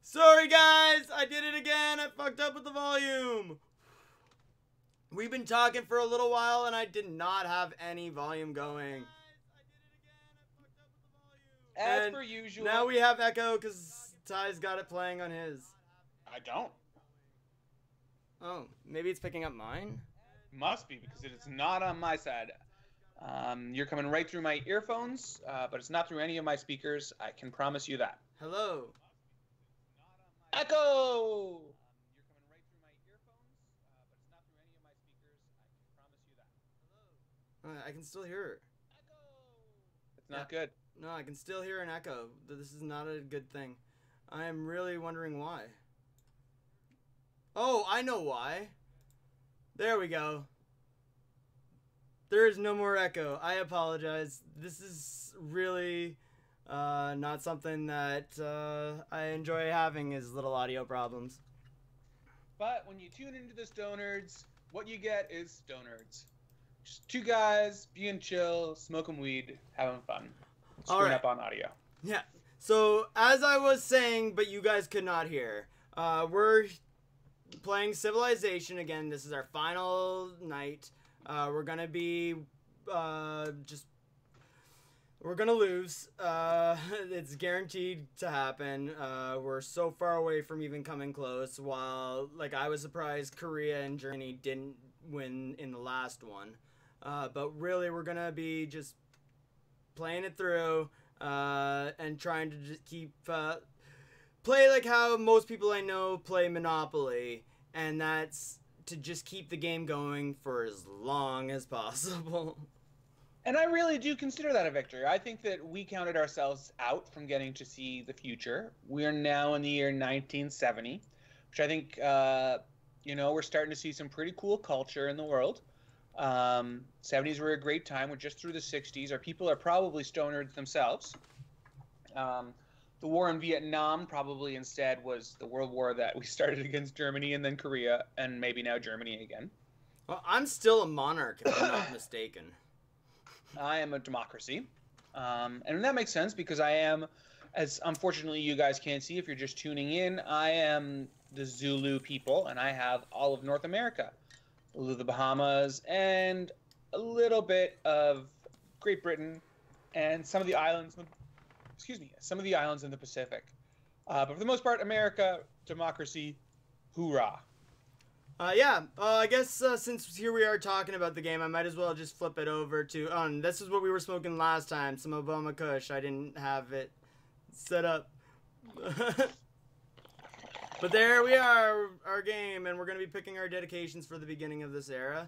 Sorry guys, I did it again. I fucked up with the volume. We've been talking for a little while and I did not have any volume going. As per usual. Now we have echo because Ty's got it playing on his. I don't. Oh, maybe it's picking up mine? Must be, because it is not on my side. You're coming right through my earphones, but it's not through any of my speakers. I can promise you that. Hello. Echo! You're coming right through my earphones, but it's not through any of my speakers. I can promise you that. I can still hear her. Echo! It's not good. No, I can still hear an echo. This is not a good thing. I am really wondering why. Oh, I know why. There we go. There is no more echo. I apologize. This is really not something that I enjoy having, is little audio problems. But when you tune into the Stonerds, what you get is Stonerds. Just two guys being chill, smoking weed, having fun. Screwing up on audio. Yeah. So, as I was saying, but you guys could not hear, we're playing Civilization again. This is our final night. We're gonna be we're gonna lose. It's guaranteed to happen. We're so far away from even coming close. While, like, I was surprised Korea and Germany didn't win in the last one. But really, we're gonna be just playing it through and trying to just keep play like how most people I know play Monopoly, and that's to just keep the game going for as long as possible. And I really do consider that a victory. I think that we counted ourselves out from getting to see the future. We are now in the year 1970, which I think, we're starting to see some pretty cool culture in the world. 70s were a great time. We're just through the 60s. Our people are probably Stonerds themselves. The war in Vietnam probably instead was the world war that we started against Germany and then Korea and maybe now Germany again. Well, I'm still a monarch, if I'm not mistaken. I am a democracy. And that makes sense because I am, as unfortunately you guys can't see if you're just tuning in, I am the Zulu people and I have all of North America. The Bahamas, and a little bit of Great Britain, and some of the islands. Some of the islands in the Pacific. But for the most part, America, democracy, hoorah. I guess since here we are talking about the game, I might as well just flip it over to. This is what we were smoking last time. Some Obama Kush. I didn't have it set up. But there we are, our game, and we're going to be picking our dedications for the beginning of this era.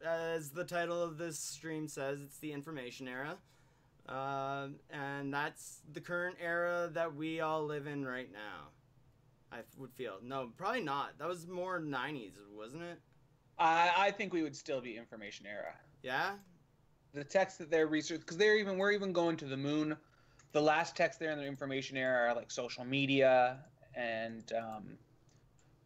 As the title of this stream says, it's the information era. And that's the current era that we all live in right now, I would feel. No, probably not. That was more 90s, wasn't it? I think we would still be information era. Yeah? The text that they're researching, because we're even going to the moon. The last text there in the information era are like social media and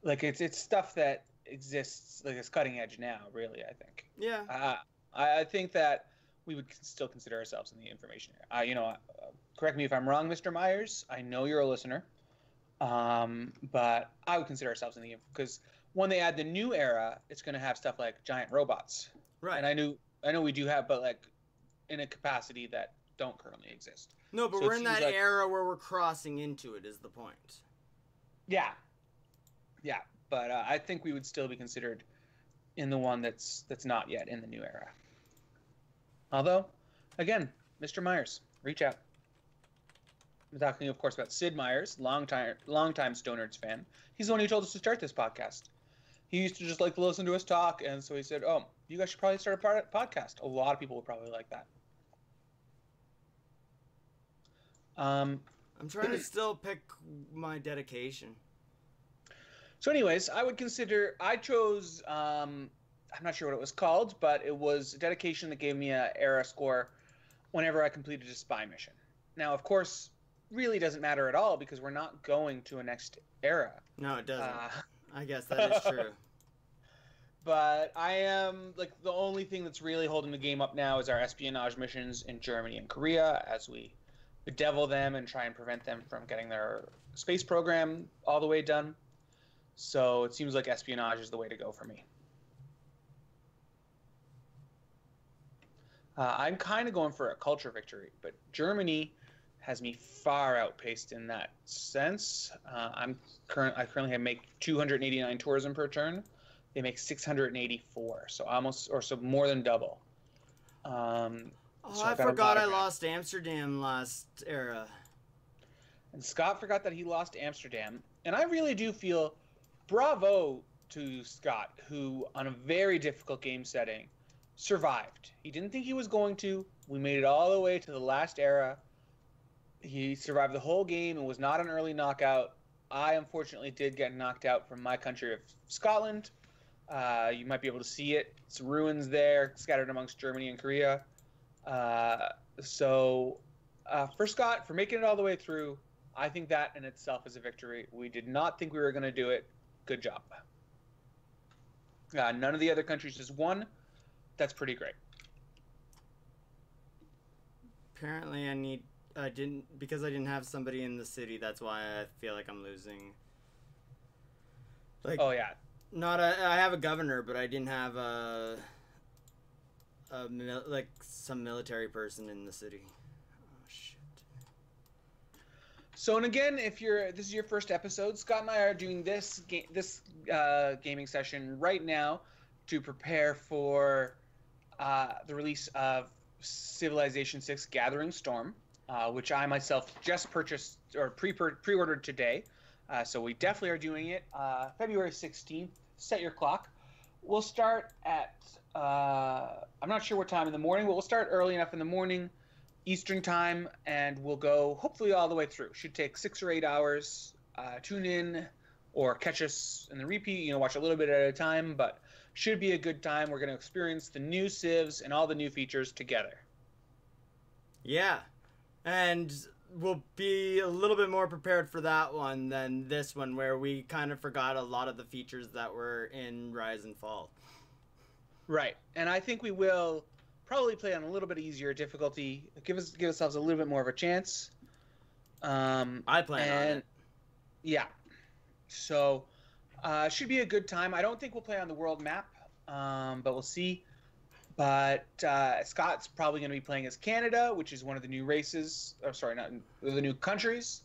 it's stuff that exists, like it's cutting edge now, really, I think. Yeah. I think that we would still consider ourselves in the information era. Correct me if I'm wrong, Mr. Myers. I know you're a listener. But I would consider ourselves in the, because when they add the new era, it's going to have stuff like giant robots. Right. And I know we do have, but like in a capacity that don't currently exist. No, but we're in that era where we're crossing into it, is the point. Yeah. Yeah. But I think we would still be considered in the one that's not yet in the new era. Although, again, Mr. Myers, reach out. I'm talking, of course, about Sid Myers, longtime Stonerds fan. He's the one who told us to start this podcast. He used to just like to listen to us talk, and so he said, "Oh, you guys should probably start a podcast." A lot of people would probably like that. I'm trying to still pick my dedication. So anyways, I chose, I'm not sure what it was called, but it was a dedication that gave me an era score whenever I completed a spy mission. Now, of course, really doesn't matter at all because we're not going to a next era. No, it doesn't. I guess that is true. But I am, like, the only thing that's really holding the game up now is our espionage missions in Germany and Korea as we bedevil them and try and prevent them from getting their space program all the way done. So it seems like espionage is the way to go for me. I'm kind of going for a culture victory, but Germany has me far outpaced in that sense. I currently make 289 tourism per turn. They make 684, so more than double. I forgot I lost Amsterdam last era. And Scott forgot that he lost Amsterdam. And I really do feel bravo to Scott, who, on a very difficult game setting, survived. He didn't think he was going to. We made it all the way to the last era. He survived the whole game and was not an early knockout. I, unfortunately, did get knocked out from my country of Scotland. You might be able to see it. It's ruins there, scattered amongst Germany and Korea. So for Scott, for making it all the way through, I think that in itself is a victory. We did not think we were going to do it. Good job. None of the other countries just won. That's pretty great. Apparently because I didn't have somebody in the city, that's why I feel like I'm losing. Like, oh yeah. I have a governor, but I didn't have some military person in the city. Oh shit. So, and again, if this is your first episode, Scott and I are doing this gaming session right now to prepare for the release of Civilization 6 Gathering Storm, which I myself just purchased or pre-ordered today. So we definitely are doing it. February 16th, set your clock. We'll start at, I'm not sure what time in the morning, but we'll start early enough in the morning, Eastern time, and we'll go hopefully all the way through. Should take 6 or 8 hours. Tune in or catch us in the repeat, watch a little bit at a time, but should be a good time. We're going to experience the new civs and all the new features together. Yeah, and we'll be a little bit more prepared for that one than this one, where we kind of forgot a lot of the features that were in Rise and Fall. Right, and I think we will probably play on a little bit easier difficulty, give ourselves a little bit more of a chance. I plan on it. Yeah, so should be a good time. I don't think we'll play on the world map, but we'll see. But Scott's probably going to be playing as Canada, which is one of the new races. Or sorry, not the new countries.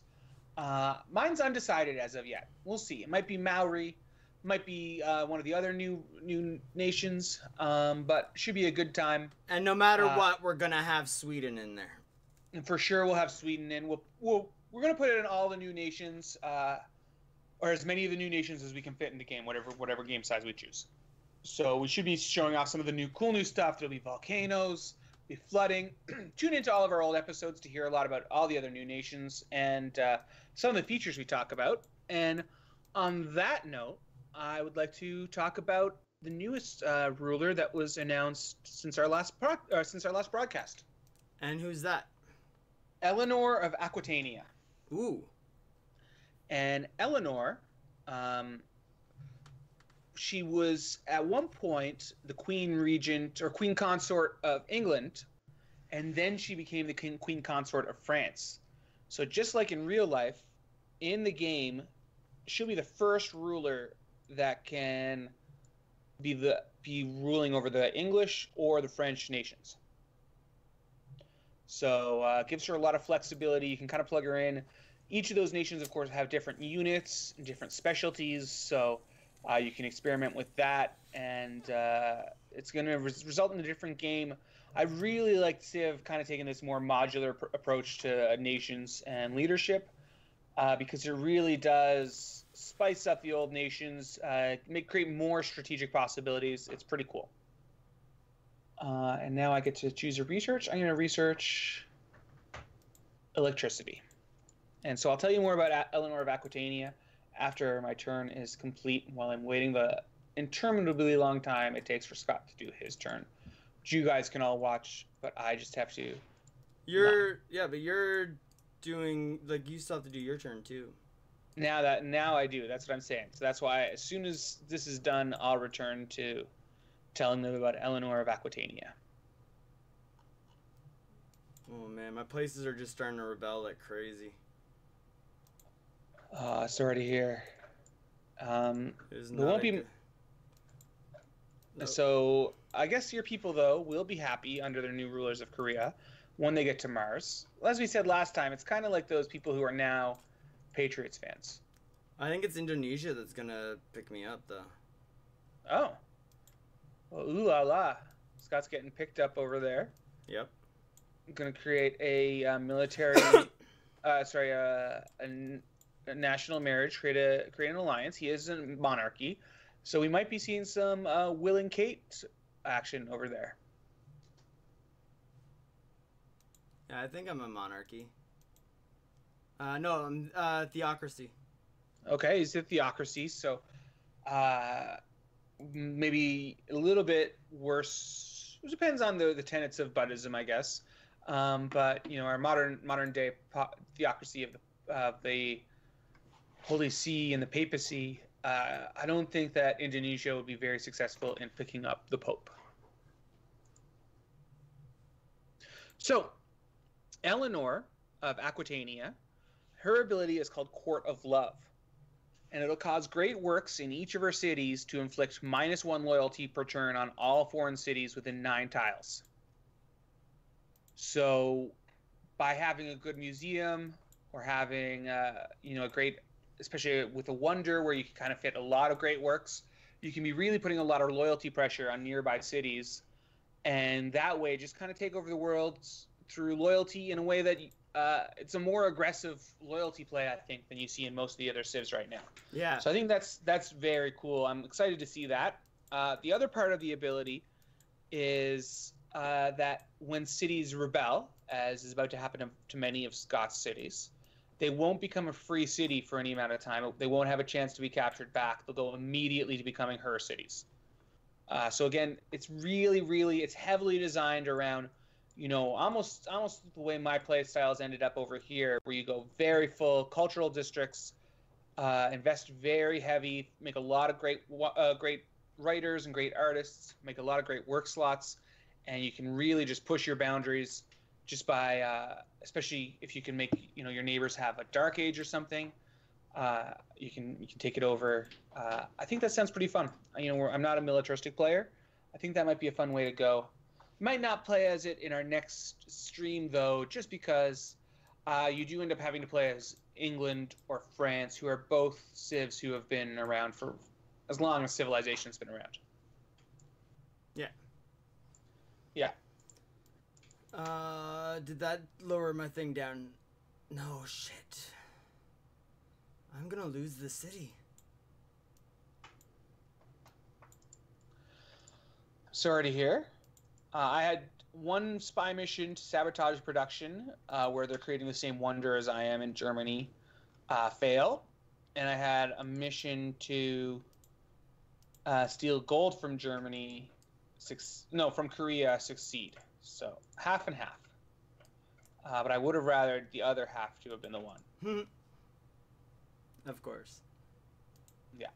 Mine's undecided as of yet. We'll see. It might be Maori, might be one of the other new nations. But should be a good time. And no matter what, we're gonna have Sweden in there. And for sure, we'll have Sweden in. We're gonna put it in all the new nations, or as many of the new nations as we can fit in the game, whatever game size we choose. So we should be showing off some of the cool new stuff. There'll be volcanoes, be flooding. Tune into all of our old episodes to hear a lot about all the other new nations and some of the features we talk about. And on that note, I would like to talk about the newest ruler that was announced since our last broadcast. And who's that? Eleanor of Aquitania. Ooh. And Eleanor, she was at one point the Queen Regent or Queen Consort of England, and then she became the Queen Consort of France. So just like in real life, in the game, she'll be the first ruler that can be ruling over the English or the French nations. So gives her a lot of flexibility. You can kind of plug her in. Each of those nations, of course, have different units and different specialties. So you can experiment with that, and it's going to result in a different game. I really like to have kind of taken this more modular approach to nations and leadership because it really does spice up the old nations, create more strategic possibilities. It's pretty cool. And now I get to choose a research. I'm going to research electricity. And so I'll tell you more about Eleanor of Aquitania after my turn is complete, while I'm waiting the interminably long time it takes for Scott to do his turn, which you guys can all watch, but I just have to. But you're doing, like, you still have to do your turn too. Now I do. That's what I'm saying. So that's why as soon as this is done, I'll return to telling them about Eleanor of Aquitania. Oh man, my places are just starting to rebel like crazy. Sorry to hear. It's There not won't a be. good. Nope. So I guess your people though will be happy under their new rulers of Korea when they get to Mars. As we said last time, it's kind of like those people who are now Patriots fans. I think it's Indonesia that's gonna pick me up though. Oh, well, ooh la la! Scott's getting picked up over there. Yep. I'm gonna create a military, a national marriage, create an alliance. He is a monarchy, so we might be seeing some Will and Kate action over there. Yeah, I think I'm a monarchy. No, I'm theocracy. Okay, he's a theocracy, so uh, maybe a little bit worse. It depends on the tenets of Buddhism, I guess. But you know, our modern day theocracy of the Holy See and the papacy. I don't think that Indonesia would be very successful in picking up the Pope. So, Eleanor of Aquitania, her ability is called Court of Love, and it'll cause great works in each of her cities to inflict -1 loyalty per turn on all foreign cities within 9 tiles. So, by having a good museum or having you know, a great, especially with a wonder where you can kind of fit a lot of great works, you can be really putting a lot of loyalty pressure on nearby cities, and that way just kind of take over the world through loyalty in a way that it's a more aggressive loyalty play, I think, than you see in most of the other civs right now. Yeah. So I think that's very cool. I'm excited to see that. The other part of the ability is that when cities rebel, as is about to happen to many of Scott's cities, they won't become a free city for any amount of time. They won't have a chance to be captured back. They'll go immediately to becoming her cities. So again, it's it's heavily designed around, you know, almost the way my play styles ended up over here, where you go very full cultural districts, invest very heavy, make a lot of great writers and great artists, make a lot of great work slots, and you can really just push your boundaries just by, especially if you can make, you know, your neighbors have a dark age or something. You can take it over. I think that sounds pretty fun. You know, I'm not a militaristic player. I think that might be a fun way to go. Might not play as it in our next stream though, just because you do end up having to play as England or France, who are both civs who have been around for as long as civilization's been around. Yeah. Yeah. Did that lower my thing down? No, shit. I'm gonna lose the city. Sorry to hear. I had one spy mission to sabotage production, where they're creating the same wonder as I am in Germany, fail. And I had a mission to steal gold from Germany, from Korea, succeed. So half and half. But I would have rather the other half to have been the one. Of course. Yeah.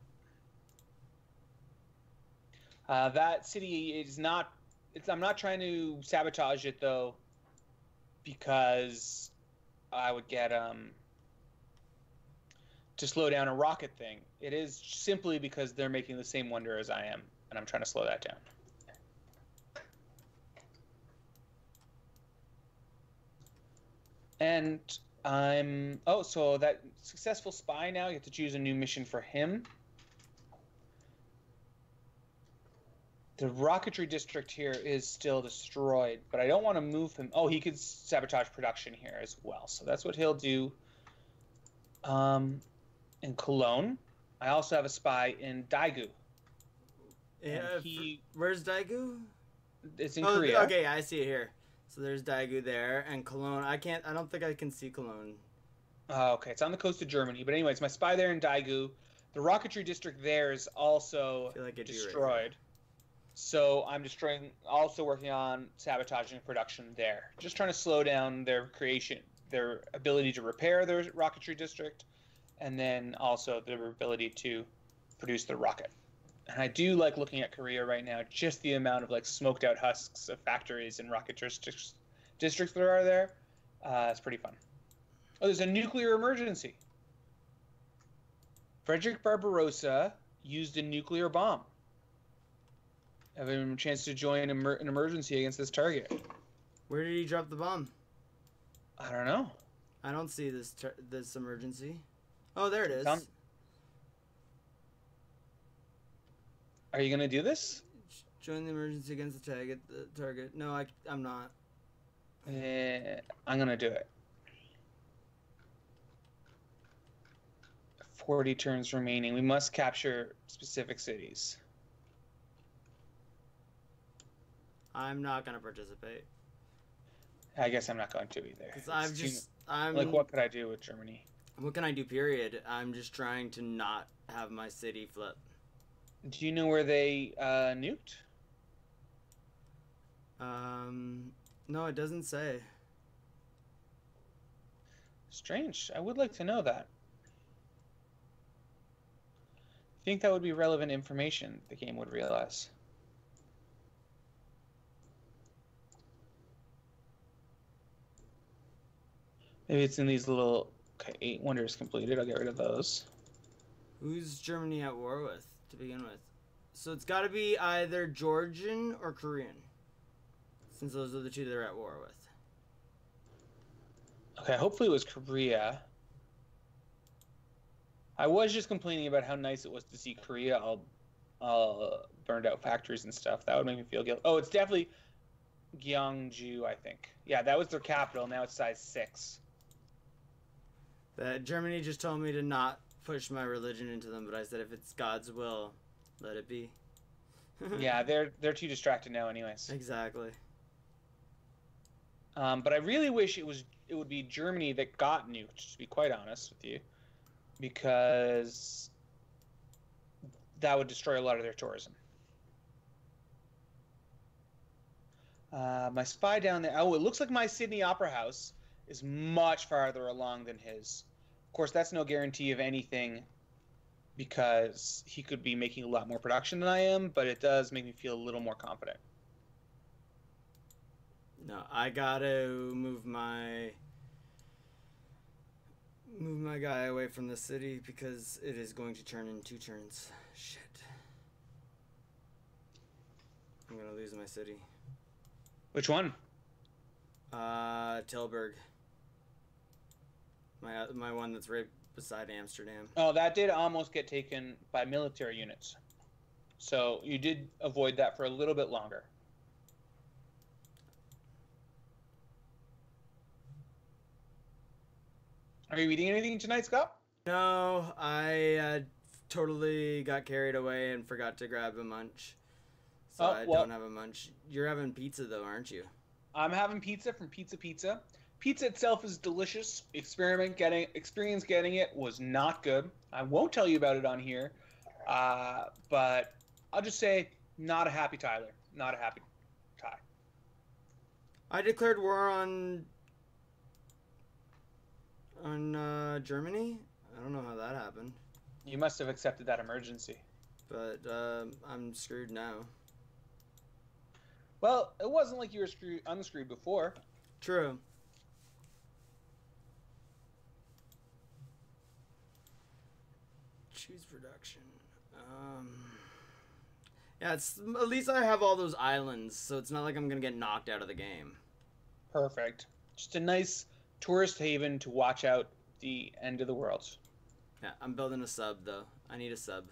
That city is not. I'm not trying to sabotage it though, because I would get to slow down a rocket thing. It is simply because they're making the same wonder as I am, and I'm trying to slow that down. And so that successful spy now, you have to choose a new mission for him. The rocketry district here is still destroyed, but I don't want to move him. Oh, he could sabotage production here as well, so that's what he'll do. In Cologne, I also have a spy in Daegu. Yeah. Where's Daegu? It's in Korea. Okay, I see it here. So there's Daegu there, and Cologne. I don't think I can see Cologne. Okay, it's on the coast of Germany. But anyways, my spy there in Daegu. The rocketry district there is also destroyed. Right. So I'm also working on sabotaging production there. Just trying to slow down their creation, their ability to repair their rocketry district, and then also their ability to produce the rocket. And I do like looking at Korea right now, just the amount of like smoked out husks of factories and rocket districts districts there are there. It's pretty fun. Oh, there's a nuclear emergency. Frederick Barbarossa used a nuclear bomb. Having a chance to join an emergency against this target. Where did he drop the bomb? I don't know. I don't see this emergency. Oh, there it is. Are you gonna do this? Join the emergency against the target. No, I'm not. I'm gonna do it. 40 turns remaining. We must capture specific cities. I'm not gonna participate. I guess I'm not going to either. I'm like, what could I do with Germany? What can I do? Period. I'm just trying to not have my city flip. Do you know where they nuked? No, it doesn't say. Strange. I would like to know that. I think that would be relevant information the game would realize. Maybe it's in these little... Okay, 8 wonders completed. I'll get rid of those. Who's Germany at war with, to begin with? So it's got to be either Georgian or Korean. Since those are the two they're at war with. Okay, hopefully it was Korea. I was just complaining about how nice it was to see Korea all burned out factories and stuff. That would make me feel guilty. Oh, it's definitely Gyeongju, I think. Yeah, that was their capital. Now it's size 6. Germany just told me to not push my religion into them, but I said if it's God's will, let it be. Yeah, they're too distracted now anyways. Exactly. But I really wish it would be Germany that got nuked, to be quite honest with you, because that would destroy a lot of their tourism. My spy down there. Oh, it looks like my Sydney Opera House is much farther along than his. Of course, that's no guarantee of anything because he could be making a lot more production than I am, but it does make me feel a little more confident. No, I gotta move my guy away from the city because it is going to turn in 2 turns. Shit. I'm gonna lose my city. Which one? Tilburg. My one that's right beside Amsterdam. Oh, that did almost get taken by military units. So you did avoid that for a little bit longer. Are you eating anything tonight, Scott? No, I totally got carried away and forgot to grab a munch. So I don't have a munch. You're having pizza though, aren't you? I'm having pizza from Pizza Pizza. Pizza itself is delicious. Experience getting it was not good. I won't tell you about it on here, but I'll just say not a happy Tyler. Not a happy Ty. I declared war on Germany. I don't know how that happened. You must have accepted that emergency. But I'm screwed now. Well, it wasn't like you were unscrewed before. True. Choose production. Yeah, at least I have all those islands, so it's not like I'm gonna get knocked out of the game. Perfect. Just a nice tourist haven to watch out the end of the world. Yeah, I'm building a sub though. I need a sub.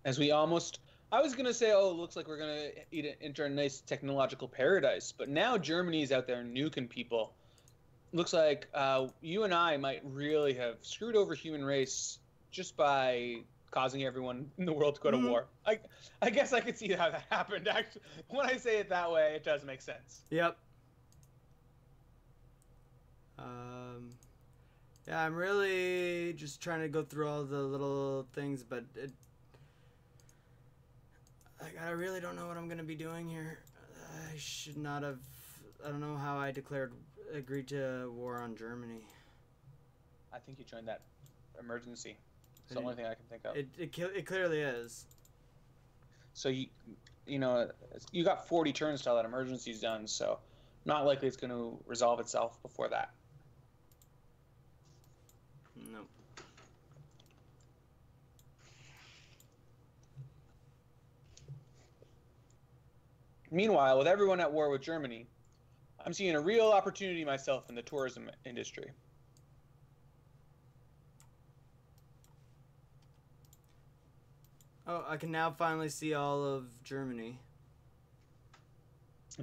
As we almost... I was going to say, oh, it looks like we're going to enter a nice technological paradise. But now Germany's out there nuking people. Looks like you and I might really have screwed over human race just by causing everyone in the world to go to war. I guess I could see how that happened. Actually, when I say it that way, it does make sense. Yep. Yeah, I'm really just trying to go through all the little things, but I really don't know what I'm going to be doing here. I should not have... I don't know how I agreed to war on Germany. I think you joined that emergency. It's the only thing I can think of. It clearly is. So you got 40 turns till that emergency's done, so Not likely it's going to resolve itself before that. Nope. Meanwhile, with everyone at war with Germany, I'm seeing a real opportunity myself in the tourism industry. Oh, I can now finally see all of Germany.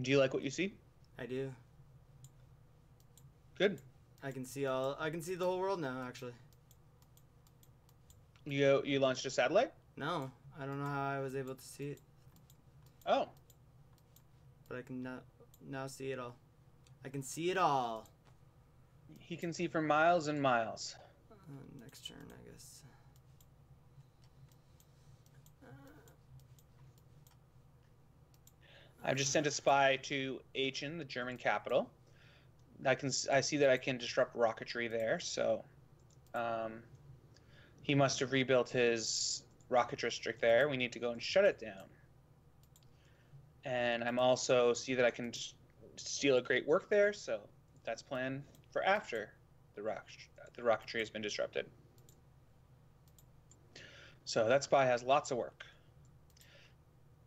Do you like what you see? I do. Good. I can see the whole world now, actually. You launched a satellite? No, I don't know how I was able to see it. Oh. But I can now see it all. I can see it all. He can see for miles and miles. Next turn, I guess. I've just sent a spy to Aachen, the German capital. I see that I can disrupt rocketry there, so he must have rebuilt his rocket district there. We need to go and shut it down. And I'm also see that I can steal a great work there, so that's planned for after the rocketry has been disrupted. So that spy has lots of work.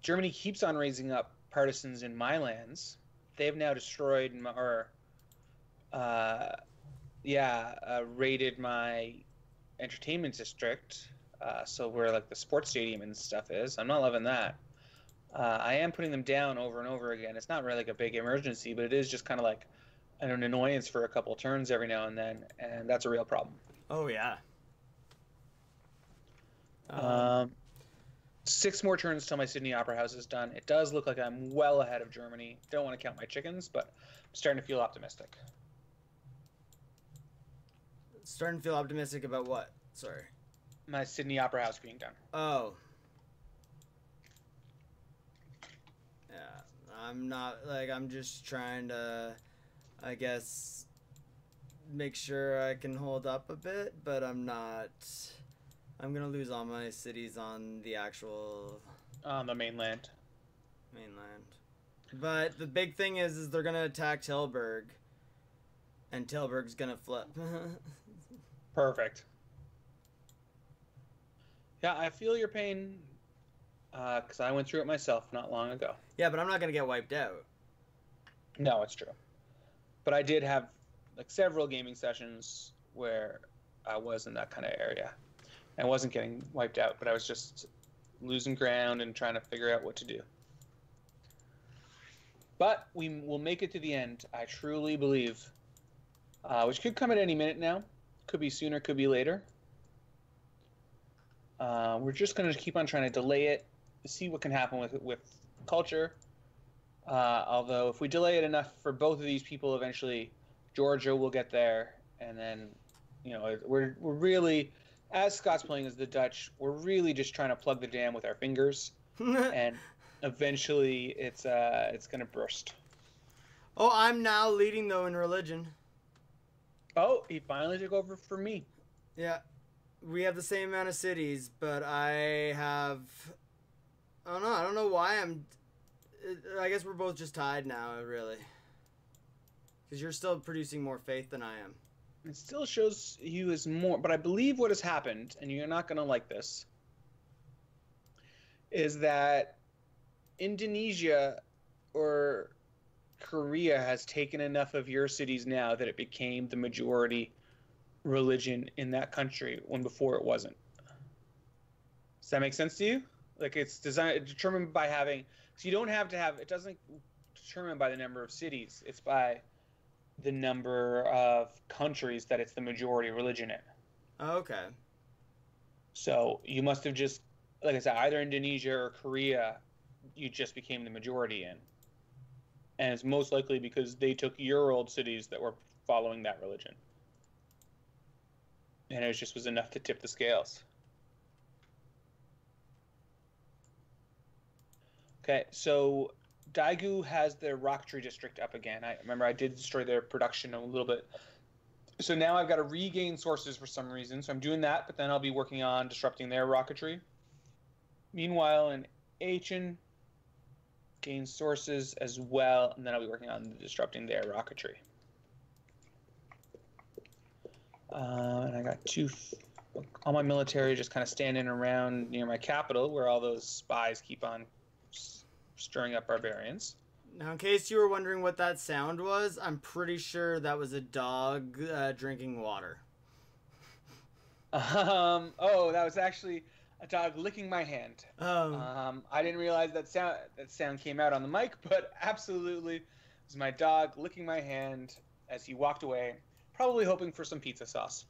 Germany keeps on raising up partisans in my lands. They have now destroyed raided my entertainment district. So where like the sports stadium and stuff is. I'm not loving that. I am putting them down over and over again. It's not really like a big emergency, but it is just kind of like an annoyance for a couple turns every now and then, and that's a real problem. Oh yeah. 6 more turns till my Sydney Opera House is done. It does look like I'm well ahead of Germany. Don't want to count my chickens, but I'm starting to feel optimistic. Starting to feel optimistic about what? Sorry. My Sydney Opera House being done. Oh. Yeah, I'm not, like, I'm just trying to, I guess, make sure I can hold up a bit, but I'm not. I'm gonna lose all my cities on the actual... On the mainland. But the big thing is they're gonna attack Tilburg. And Tilburg's gonna flip. Perfect. Yeah, I feel your pain, because I went through it myself not long ago. Yeah, but I'm not gonna get wiped out. No, it's true. But I did have, like, several gaming sessions where I was in that kind of area. I wasn't getting wiped out, but I was just losing ground and trying to figure out what to do. But we will make it to the end, I truly believe. Which could come at any minute now. Could be sooner, could be later. We're just going to keep on trying to delay it, see what can happen with culture. Although if we delay it enough for both of these people, eventually Georgia will get there. And then, we're really... As Scott's playing as the Dutch, we're really just trying to plug the dam with our fingers, and eventually it's gonna burst. Oh, I'm now leading though in religion. Oh, he finally took over for me. Yeah, we have the same amount of cities, but I have. I don't know why I'm. I guess we're both just tied now, really. Because you're still producing more faith than I am. It still shows you as more, but I believe what has happened, and you're not going to like this, is that Indonesia or Korea has taken enough of your cities now that it became the majority religion in that country when before it wasn't. Does that make sense to you? Like, it's determined by having, so you don't have to have, it doesn't determine by the number of cities, it's by the number of countries that it's the majority religion in. Okay. So you must have just, like I said, either Indonesia or Korea, you just became the majority in. And it's most likely because they took your old cities that were following that religion. And it just was enough to tip the scales. Okay, so Daegu has their rocketry district up again. I remember I did destroy their production a little bit. So now I've got to regain sources for some reason. So I'm doing that, but then I'll be working on disrupting their rocketry. Meanwhile, in Aachen, gain sources as well, and then I'll be working on disrupting their rocketry. And I got all my military just kind of standing around near my capital, where all those spies keep on stirring up barbarians. Now, in case you were wondering what that sound was, I'm pretty sure that was a dog drinking water. Oh, that was actually a dog licking my hand. Oh. I didn't realize that sound came out on the mic, but absolutely, it was my dog licking my hand as he walked away, probably hoping for some pizza sauce.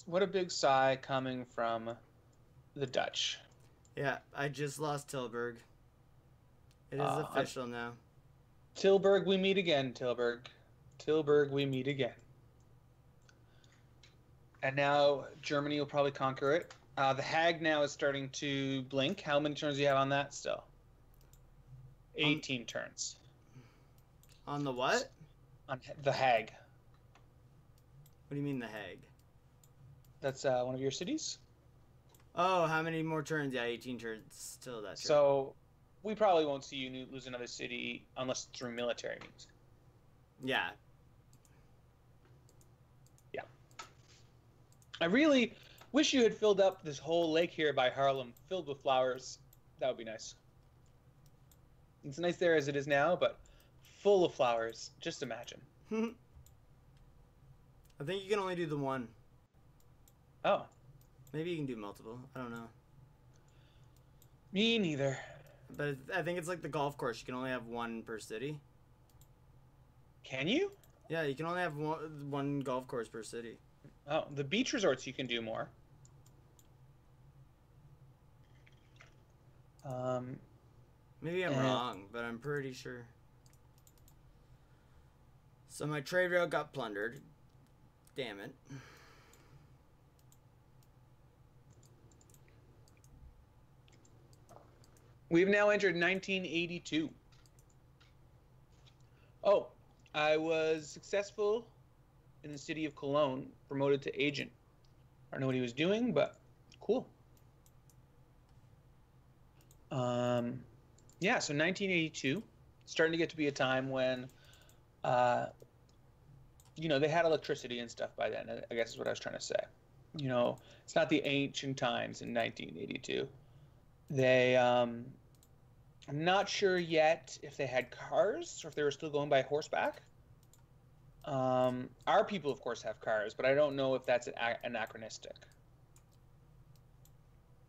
What a big sigh coming from the Dutch. Yeah, I just lost Tilburg. It is official now. Tilburg, we meet again, Tilburg. Tilburg, we meet again. And now Germany will probably conquer it. The Hag now is starting to blink. How many turns do you have on that still? 18 turns. On the what? On the Hag. What do you mean the Hag? That's one of your cities. Oh, how many more turns? Yeah, 18 turns. Still that turn. So we probably won't see you lose another city unless through military means. Yeah. Yeah. I really wish you had filled up this whole lake here by Haarlem, filled with flowers. That would be nice. It's nice there as it is now, but full of flowers. Just imagine. I think you can only do the one. Oh. Maybe you can do multiple. I don't know. Me neither. But I think it's like the golf course. You can only have one per city. Can you? Yeah, you can only have one golf course per city. Oh, the beach resorts you can do more. Maybe I'm wrong, but I'm pretty sure. So my trade rail got plundered. Damn it. We've now entered 1982. Oh, I was successful in the city of Cologne, promoted to agent. I don't know what he was doing, but cool. Yeah, so 1982, starting to get to be a time when, they had electricity and stuff by then, I guess is what I was trying to say. It's not the ancient times in 1982. I'm not sure yet if they had cars or if they were still going by horseback. Our people, of course, have cars, but I don't know if that's anachronistic.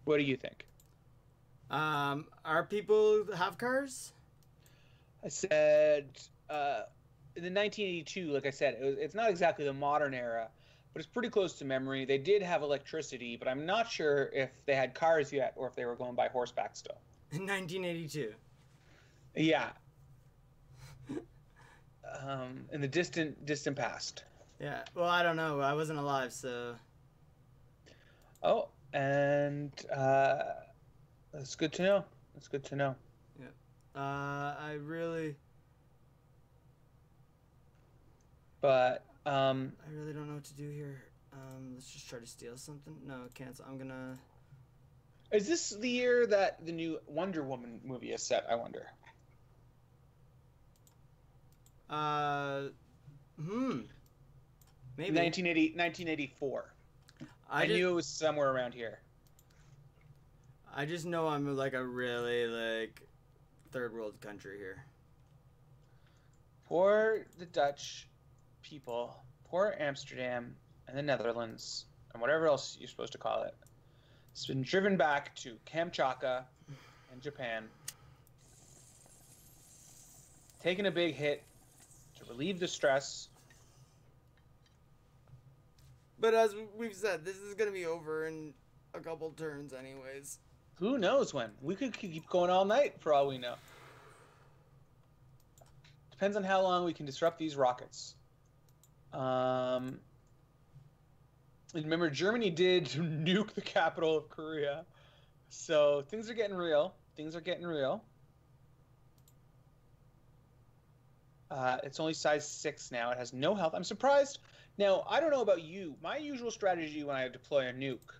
What do you think? Our people have cars? I said, in the 1982, like I said, it's not exactly the modern era, but it's pretty close to memory. They did have electricity, but I'm not sure if they had cars yet or if they were going by horseback still. In 1982. Yeah. In the distant past. Yeah. Well, I don't know. I wasn't alive, so. Oh, and that's good to know. That's good to know. Yeah. I really. But I really don't know what to do here. Let's just try to steal something. No, cancel. I'm gonna. Is this the year that the new Wonder Woman movie is set? I wonder. Maybe 1984. I knew it was somewhere around here. I just know I'm like a really third world country here. Poor the Dutch people, poor Amsterdam and the Netherlands and whatever else you're supposed to call it. It's been driven back to Kamchatka in Japan, taking a big hit to relieve the stress. But as we've said, this is going to be over in a couple turns anyways. Who knows when? We could keep going all night for all we know. Depends on how long we can disrupt these rockets. Remember, Germany did nuke the capital of Korea. So things are getting real. Things are getting real. It's only size 6 now. It has no health. I'm surprised. Now, I don't know about you. My usual strategy when I deploy a nuke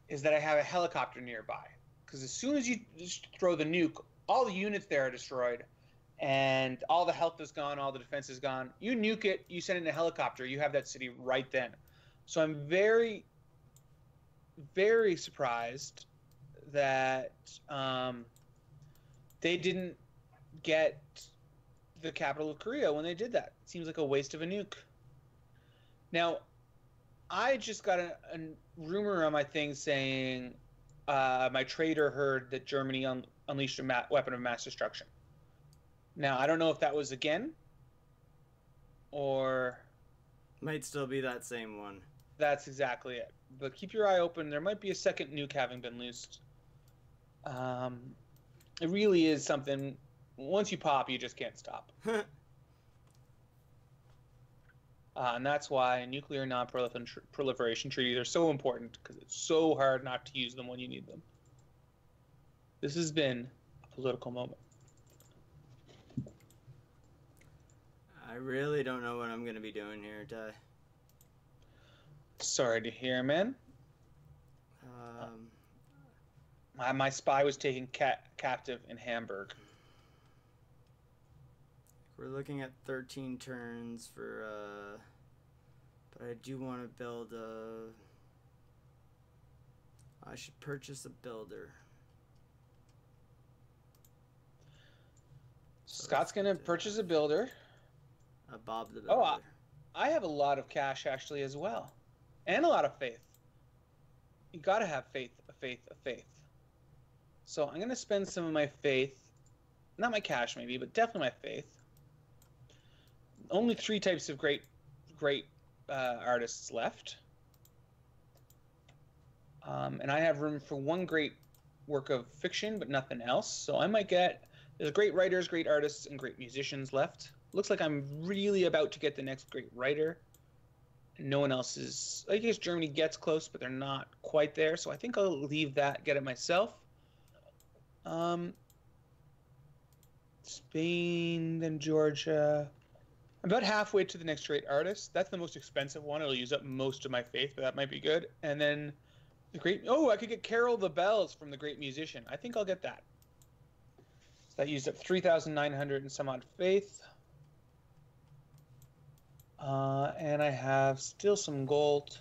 is that I have a helicopter nearby. Because as soon as you just throw the nuke, all the units there are destroyed, and all the health is gone, all the defense is gone. You nuke it, you send in a helicopter, you have that city right then. So I'm very, very surprised that they didn't get the capital of Korea when they did that. It seems like a waste of a nuke. Now, I just got a rumor on my thing saying my trader heard that Germany unleashed a weapon of mass destruction. Now, I don't know if that was again or... Might still be that same one. That's exactly it. But keep your eye open. There might be a second nuke having been loosed. It really is something... Once you pop, you just can't stop. And that's why nuclear non-proliferation treaties are so important, because it's so hard not to use them when you need them. This has been a political moment. I really don't know what I'm going to be doing here, Ty. Sorry to hear, man. My spy was taken captive in Hamburg. We're looking at 13 turns for, but I do want to build a... I should purchase a builder. Scott's going to purchase a builder. Bob the builder. Oh, I have a lot of cash, actually, as well. And a lot of faith. You got to have faith, a faith, a faith. So I'm going to spend some of my faith. Not my cash, maybe, but definitely my faith. Only 3 types of great artists left. And I have room for 1 great work of fiction, but nothing else. So I might get... There's great writers, great artists, and great musicians left. Looks like I'm really about to get the next great writer. No one else is... I guess Germany gets close, but they're not quite there. So I think I'll leave that, get it myself. Spain, then Georgia... About halfway to the next great artist. That's the most expensive one. It'll use up most of my faith, but that might be good. And then the great... Oh, I could get Carol the Bells from the great musician. I think I'll get that. So that used up 3,900 and some odd faith. And I have still some gold.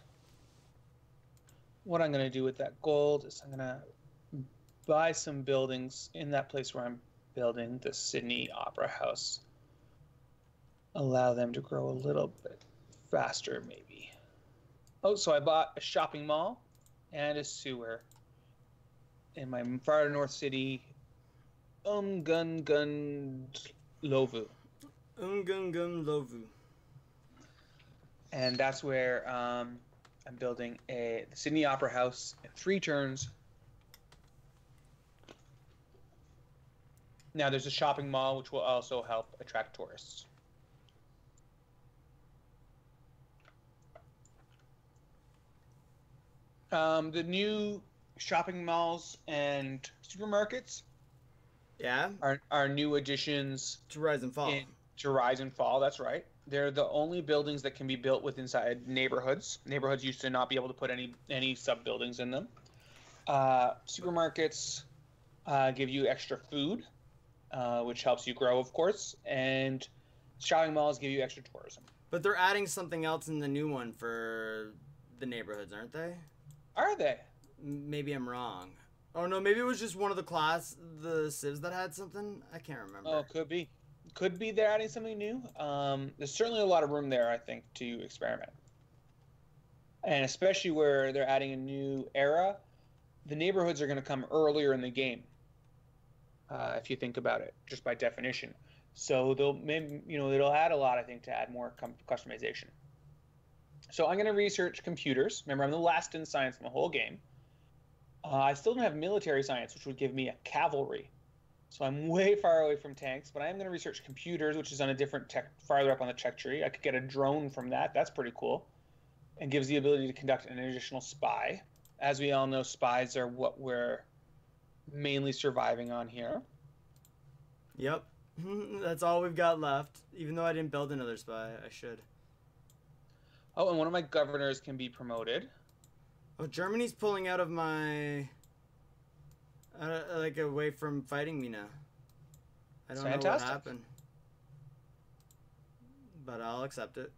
What I'm going to do with that gold is I'm going to buy some buildings in that place where I'm building the Sydney Opera House. Allow them to grow a little bit faster, maybe. Oh, so I bought a shopping mall and a sewer in my far north city, Lovu. Lovu. And that's where I'm building the Sydney Opera House in 3 turns. Now there's a shopping mall, which will also help attract tourists. The new shopping malls and supermarkets, are new additions to Rise and Fall. To Rise and Fall, that's right. They're the only buildings that can be built with inside neighborhoods. Neighborhoods used to not be able to put any sub buildings in them. Supermarkets give you extra food, which helps you grow, of course, and shopping malls give you extra tourism. But they're adding something else in the new one for the neighborhoods, aren't they? Are they? Maybe I'm wrong. Oh no, maybe it was just one of the civs that had something. I can't remember. Oh, could be. Could be they're adding something new. There's certainly a lot of room there, I think, to experiment. And especially where they're adding a new era, the neighborhoods are going to come earlier in the game. If you think about it, just by definition. So it'll add a lot, I think, to add more customization. So I'm going to research computers. Remember, I'm the last in science in the whole game. I still don't have military science, which would give me a cavalry. So I'm way far away from tanks, but I am going to research computers, which is on a different tech, farther up on the tech tree. I could get a drone from that. That's pretty cool. And gives the ability to conduct an additional spy. As we all know, spies are what we're mainly surviving on here. Yep. That's all we've got left. Even though I didn't build another spy, I should. Oh, and one of my governors can be promoted. Oh, Germany's pulling out of my... like, away from fighting me now. I don't know what happened. But I'll accept it.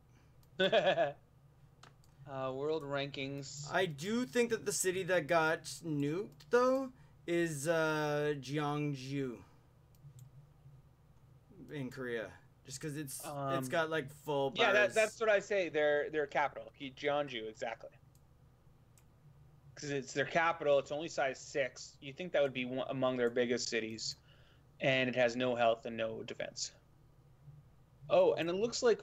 World rankings. I do think that the city that got nuked, though, is Gyeongju in Korea. Just because it's got like full bars. Yeah, that's what I say. Their capital, Gyeongju, exactly. Because it's their capital. It's only size 6. You think that would be among their biggest cities, and it has no health and no defense. Oh, and it looks like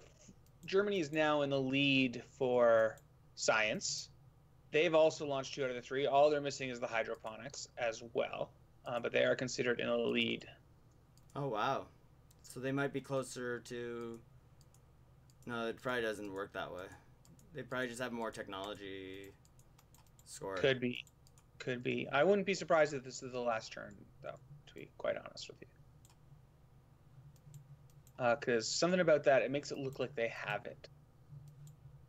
Germany is now in the lead for science. They've also launched 2 out of the 3. All they're missing is the hydroponics as well, but they are considered in the lead. Oh, wow. So they might be closer to... No, it probably doesn't work that way. They probably just have more technology score. Could be. Could be. I wouldn't be surprised if this is the last turn, though, to be quite honest with you. Because something about that, it makes it look like they have it.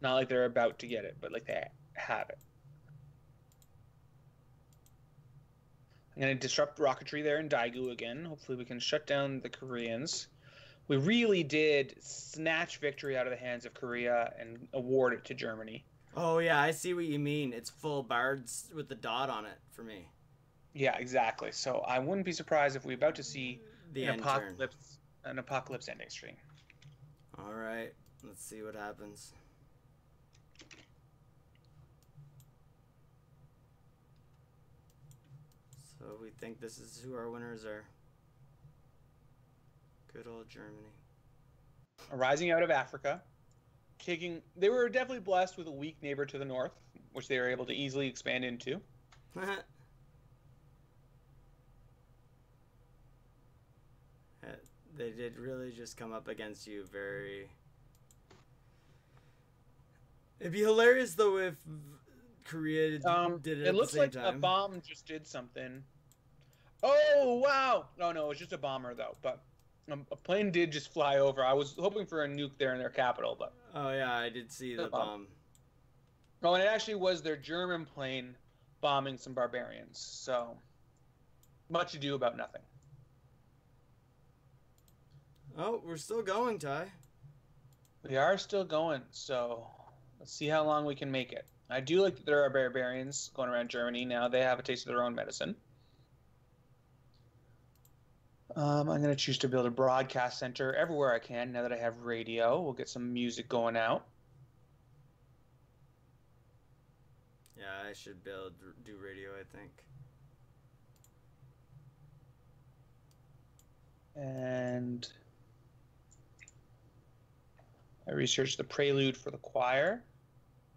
Not like they're about to get it, but like they have it. I'm going to disrupt rocketry there in Daegu again. Hopefully we can shut down the Koreans. We really did snatch victory out of the hands of Korea and award it to Germany. Oh, yeah, I see what you mean. It's full bards with the dot on it for me. Yeah, exactly. So I wouldn't be surprised if we're about to see an apocalypse ending stream. All right, let's see what happens. So we think this is who our winners are. Good old Germany. Rising out of Africa. They were definitely blessed with a weak neighbor to the north, which they were able to easily expand into. They did really just come up against you very... It'd be hilarious, though, if Korea did it at the same time. It looks like a bomb just did something. Oh, wow! No, it was just a bomber, though. But a plane did just fly over. I was hoping for a nuke there in their capital, but... Oh, yeah, I did see the bomb. Oh, and it actually was their German plane bombing some barbarians. So, much ado about nothing. Oh, we're still going, Ty. We are still going, so let's see how long we can make it. I do like that there are barbarians going around Germany now. They have a taste of their own medicine. I'm going to choose to build a broadcast center everywhere I can now that I have radio. We'll get some music going out. Yeah, I should do radio, I think. And I researched the prelude for the choir.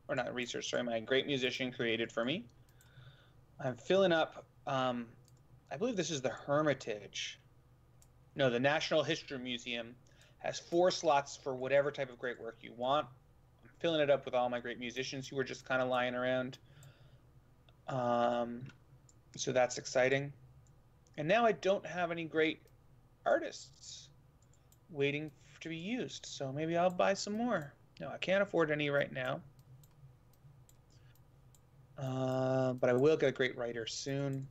Or not research, sorry, my great musician created for me. I'm filling up, I believe this is the Hermitage. No, the National History Museum has 4 slots for whatever type of great work you want. I'm filling it up with all my great musicians who are just kind of lying around. So that's exciting. And now I don't have any great artists waiting to be used, so maybe I'll buy some more. No, I can't afford any right now. But I will get a great writer soon.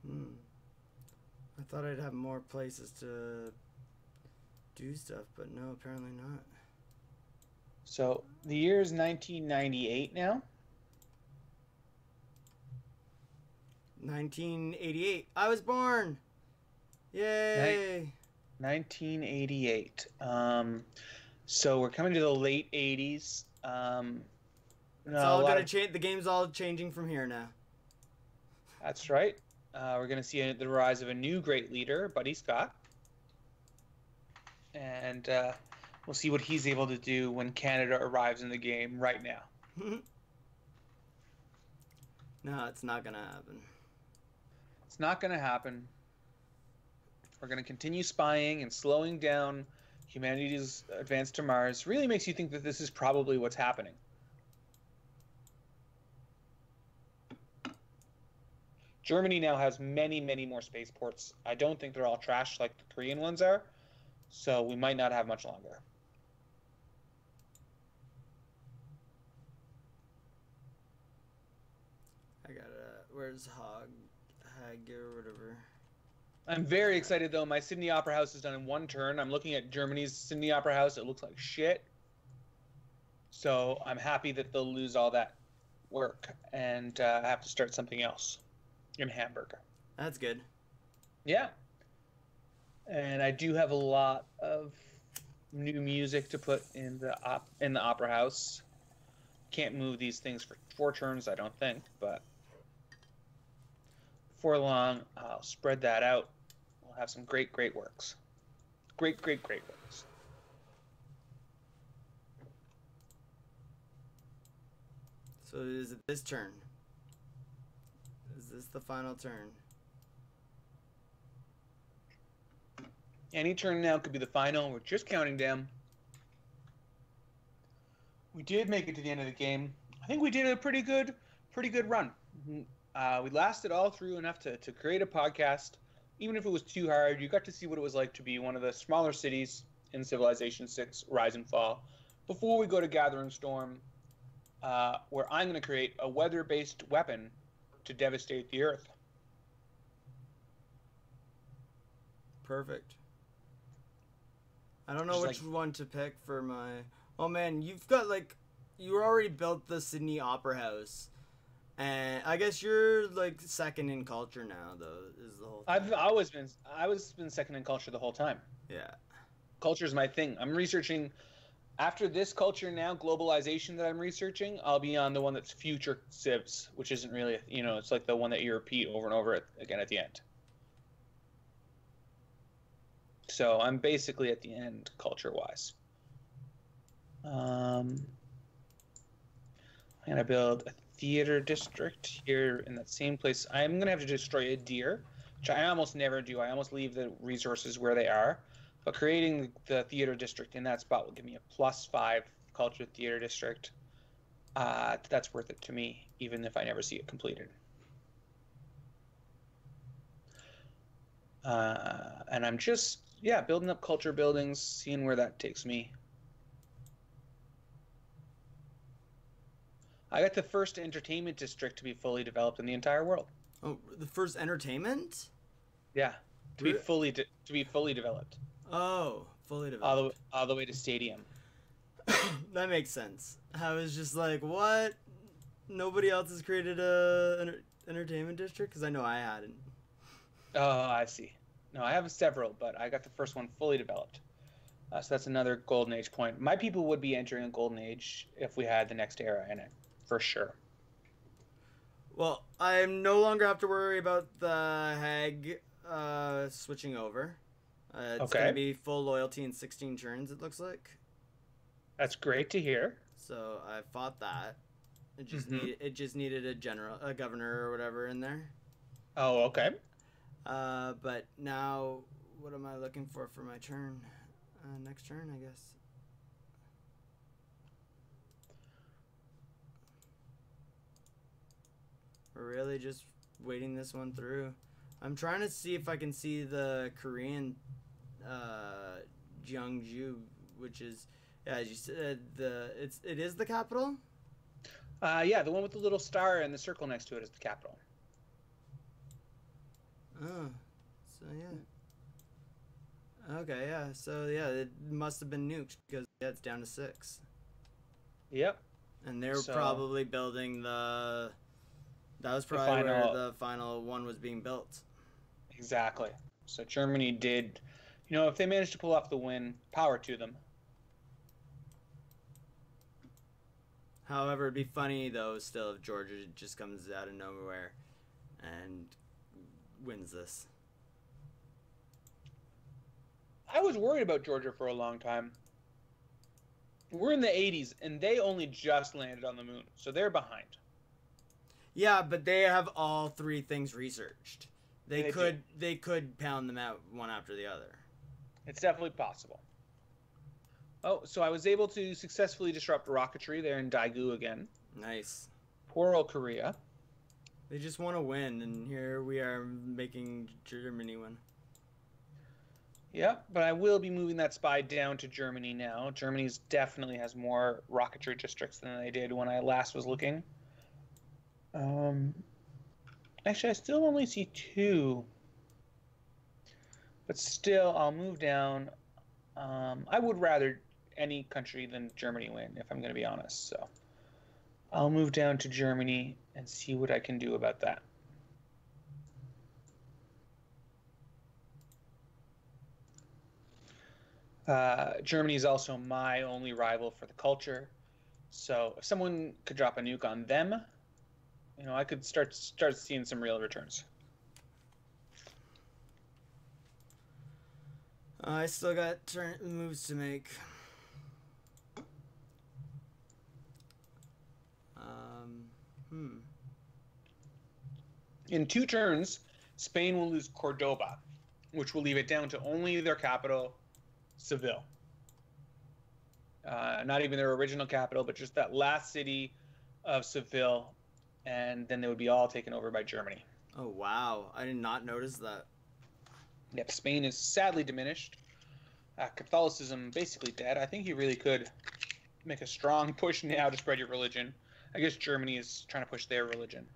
I thought I'd have more places to do stuff, but no, apparently not. So the year is 1998 now. 1988. I was born. Yay. 1988. So we're coming to the late 80s. It's all gonna change. The game's all changing from here now. That's right. We're going to see the rise of a new great leader, Buddy Scott. And we'll see what he's able to do when Canada arrives in the game right now. No, it's not going to happen. It's not going to happen. We're going to continue spying and slowing down humanity's advance to Mars. Really makes you think that this is probably what's happening. Germany now has many, many more spaceports. I don't think they're all trash like the Korean ones are, so we might not have much longer. I gotta. Where's Hag or whatever? I'm very excited though. My Sydney Opera House is done in one turn. I'm looking at Germany's Sydney Opera House. It looks like shit. So I'm happy that they'll lose all that work and have to start something else in Hamburg. That's good. Yeah. And I do have a lot of new music to put in the opera house. Can't move these things for 4 turns, I don't think, but before long, I'll spread that out. We'll have some great, great works. Great, great, great works. So is it this turn? Is this the final turn? Any turn now could be the final. We're just counting down. We did make it to the end of the game. I think we did a pretty good run. We lasted all through enough to create a podcast. Even if it was too hard, you got to see what it was like to be one of the smaller cities in Civilization 6 Rise and Fall. Before we go to Gathering Storm, where I'm going to create a weather-based weapon to devastate the Earth. Perfect. I don't know which one to pick for my... Oh man, you've got like... You already built the Sydney Opera House. And I guess you're like second in culture now, though, is the whole thing. I've always been second in culture the whole time. Yeah. Culture's my thing. I'm researching... After this culture now, globalization that I'm researching, I'll be on the one that's future civs, which isn't really, it's like the one that you repeat over and over again at the end. So I'm basically at the end culture-wise. I'm going to build a theater district here in that same place. I'm going to have to destroy a deer, which I almost never do. I almost leave the resources where they are. But creating the theater district in that spot will give me a +5 culture theater district. That's worth it to me, even if I never see it completed. And I'm just, building up culture buildings, seeing where that takes me. I got the first entertainment district to be fully developed in the entire world. Oh, the first entertainment? Yeah, to be fully developed. Oh, fully developed. All the way to stadium. That makes sense. I was just like, what? Nobody else has created an entertainment district? Because I know I hadn't. Oh, I see. No, I have several, but I got the first one fully developed. So that's another Golden Age point. My people would be entering a Golden Age if we had the next era in it, for sure. Well, I no longer have to worry about the Hag switching over. It's going to be full loyalty in 16 turns, it looks like. That's great to hear. So I fought that. It just needed a governor or whatever in there. Oh, okay. But now, what am I looking for my turn? Next turn, I guess. We're really just waiting this one through. I'm trying to see if I can see the Korean Jeongju, which is, as you said, it is the capital? Yeah, the one with the little star and the circle next to it is the capital. Oh, so yeah. Okay, yeah. So yeah, it must have been nuked because it's down to 6. Yep. And they were probably building that was probably where the final one was being built. Exactly. So Germany did, if they managed to pull off the win, power to them. However, it'd be funny though still if Georgia just comes out of nowhere and wins this. I was worried about Georgia for a long time. We're in the 80s, and they only just landed on the moon, so they're behind. Yeah, but they have all 3 things researched. They could pound them out one after the other. It's definitely possible. Oh, so I was able to successfully disrupt rocketry there in Daegu again. Nice. Poor old Korea. They just want to win, and here we are making Germany win. Yeah, but I will be moving that spy down to Germany now. Germany's definitely has more rocketry districts than they did when I last was looking. Actually, I still only see 2. But still, I'll move down. I would rather any country than Germany win, if I'm going to be honest. So I'll move down to Germany and see what I can do about that. Germany is also my only rival for the culture. So if someone could drop a nuke on them, I could start seeing some real returns. I still got moves to make. In 2 turns, Spain will lose Cordoba, which will leave it down to only their capital, Seville. Not even their original capital, but just that last city of Seville, and then they would be all taken over by Germany. Oh, wow. I did not notice that. Yep, Spain is sadly diminished. Catholicism basically dead. I think you really could make a strong push now to spread your religion. I guess Germany is trying to push their religion.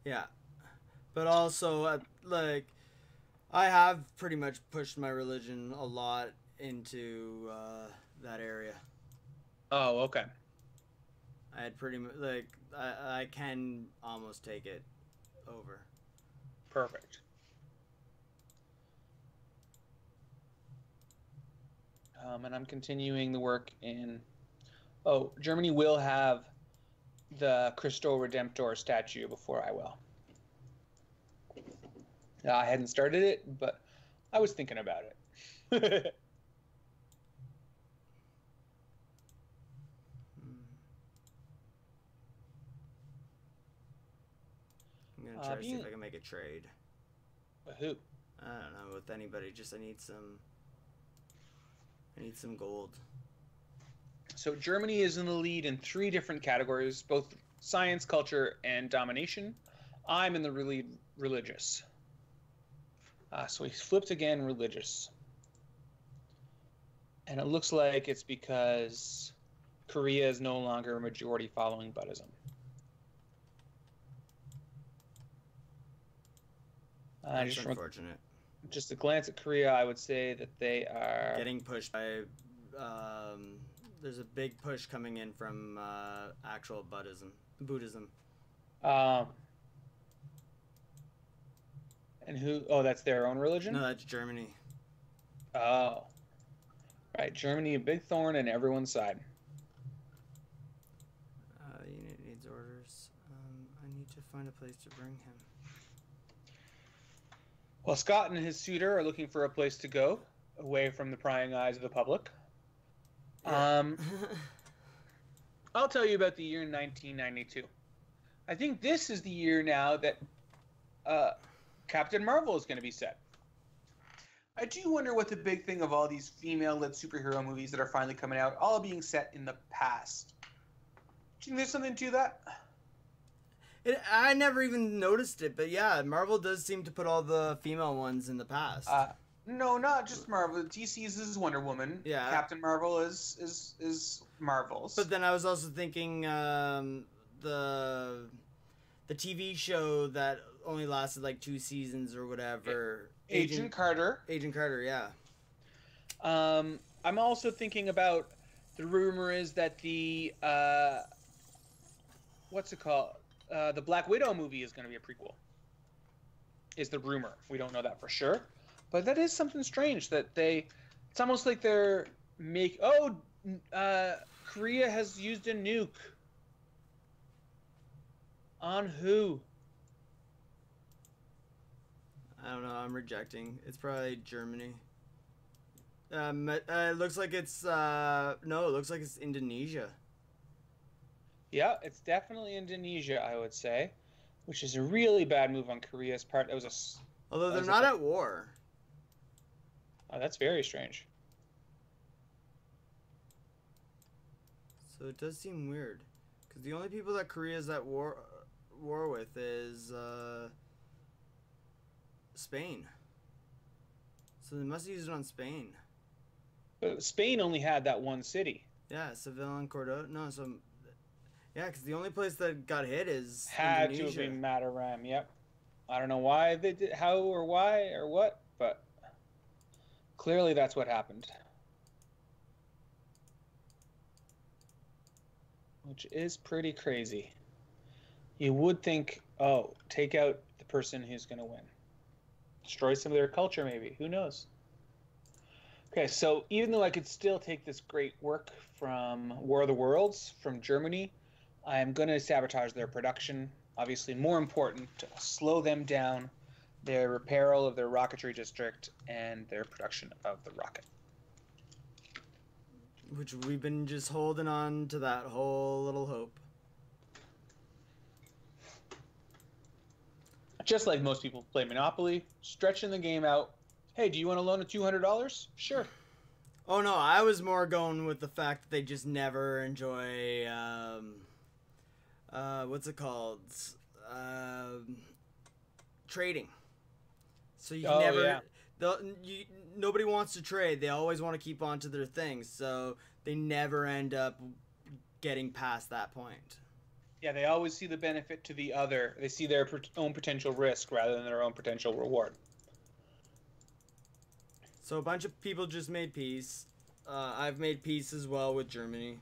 Yeah. But also, I have pretty much pushed my religion a lot into that area. Oh, okay. I had pretty much, I can almost take it over. Perfect. And I'm continuing the work in... Oh, Germany will have the Cristo Redemptor statue before I will. I hadn't started it, but I was thinking about it. I'm going to try to see if I can make a trade. With who? I don't know, with anybody. Just I need some gold. So Germany is in the lead in 3 different categories, both science, culture, and domination. I'm in the lead religious. So he flipped again religious. And it looks like it's because Korea is no longer a majority following Buddhism. That's unfortunate. Just a glance at Korea, I would say that they are... getting pushed by... there's a big push coming in from actual Buddhism. And who... Oh, that's their own religion? No, that's Germany. Oh. Right, Germany, a big thorn in everyone's side. Unit needs orders. I need to find a place to bring him. Well, Scott and his suitor are looking for a place to go, away from the prying eyes of the public. Yeah. I'll tell you about the year 1992. I think this is the year now that Captain Marvel is going to be set. I do wonder what the big thing of all these female-led superhero movies that are finally coming out, all being set in the past. Do you think there's something to that? I never even noticed it, but yeah, Marvel does seem to put all the female ones in the past. No, not just Marvel. DC's is Wonder Woman. Yeah. Captain Marvel is Marvel's. But then I was also thinking the TV show that only lasted like 2 seasons or whatever. Agent Carter. Agent Carter, yeah. I'm also thinking about the rumor is that the what's it called? The Black Widow movie is going to be a prequel. Is the rumor. We don't know that for sure. But that is something strange that it's almost like they're Korea has used a nuke. On who? I don't know. I'm rejecting. It's probably Germany. It looks like it's no. It looks like it's Indonesia. Yeah, it's definitely Indonesia, I would say, which is a really bad move on Korea's part. Although they're not at war. Oh, that's very strange. So it does seem weird, because the only people that Korea is at war war with is Spain. So they must use it on Spain. But Spain only had that one city. Yeah, Seville and Cordoba. No, so yeah, because the only place that got hit is Had Indonesia. to have been Mataram. Yep. I don't know why they did, how or why or what, but clearly that's what happened. Which is pretty crazy. You would think, oh, take out the person who's going to win. Destroy some of their culture, maybe. Who knows? Okay, so even though I could still take this great work from War of the Worlds, from Germany, I am going to sabotage their production. Obviously, more important, to slow them down, their repair of their rocketry district, and their production of the rocket. Which we've been just holding on to that whole little hope. Just like most people play Monopoly, stretching the game out. Hey, do you want to loan a $200? Sure. Oh no, I was more going with the fact that they just never enjoy, what's it called? Trading. So you never, nobody wants to trade. They always want to keep on to their things, so they never end up getting past that point. Yeah, they always see the benefit to the other. They see their own potential risk rather than their own potential reward. So a bunch of people just made peace. I've made peace as well with Germany.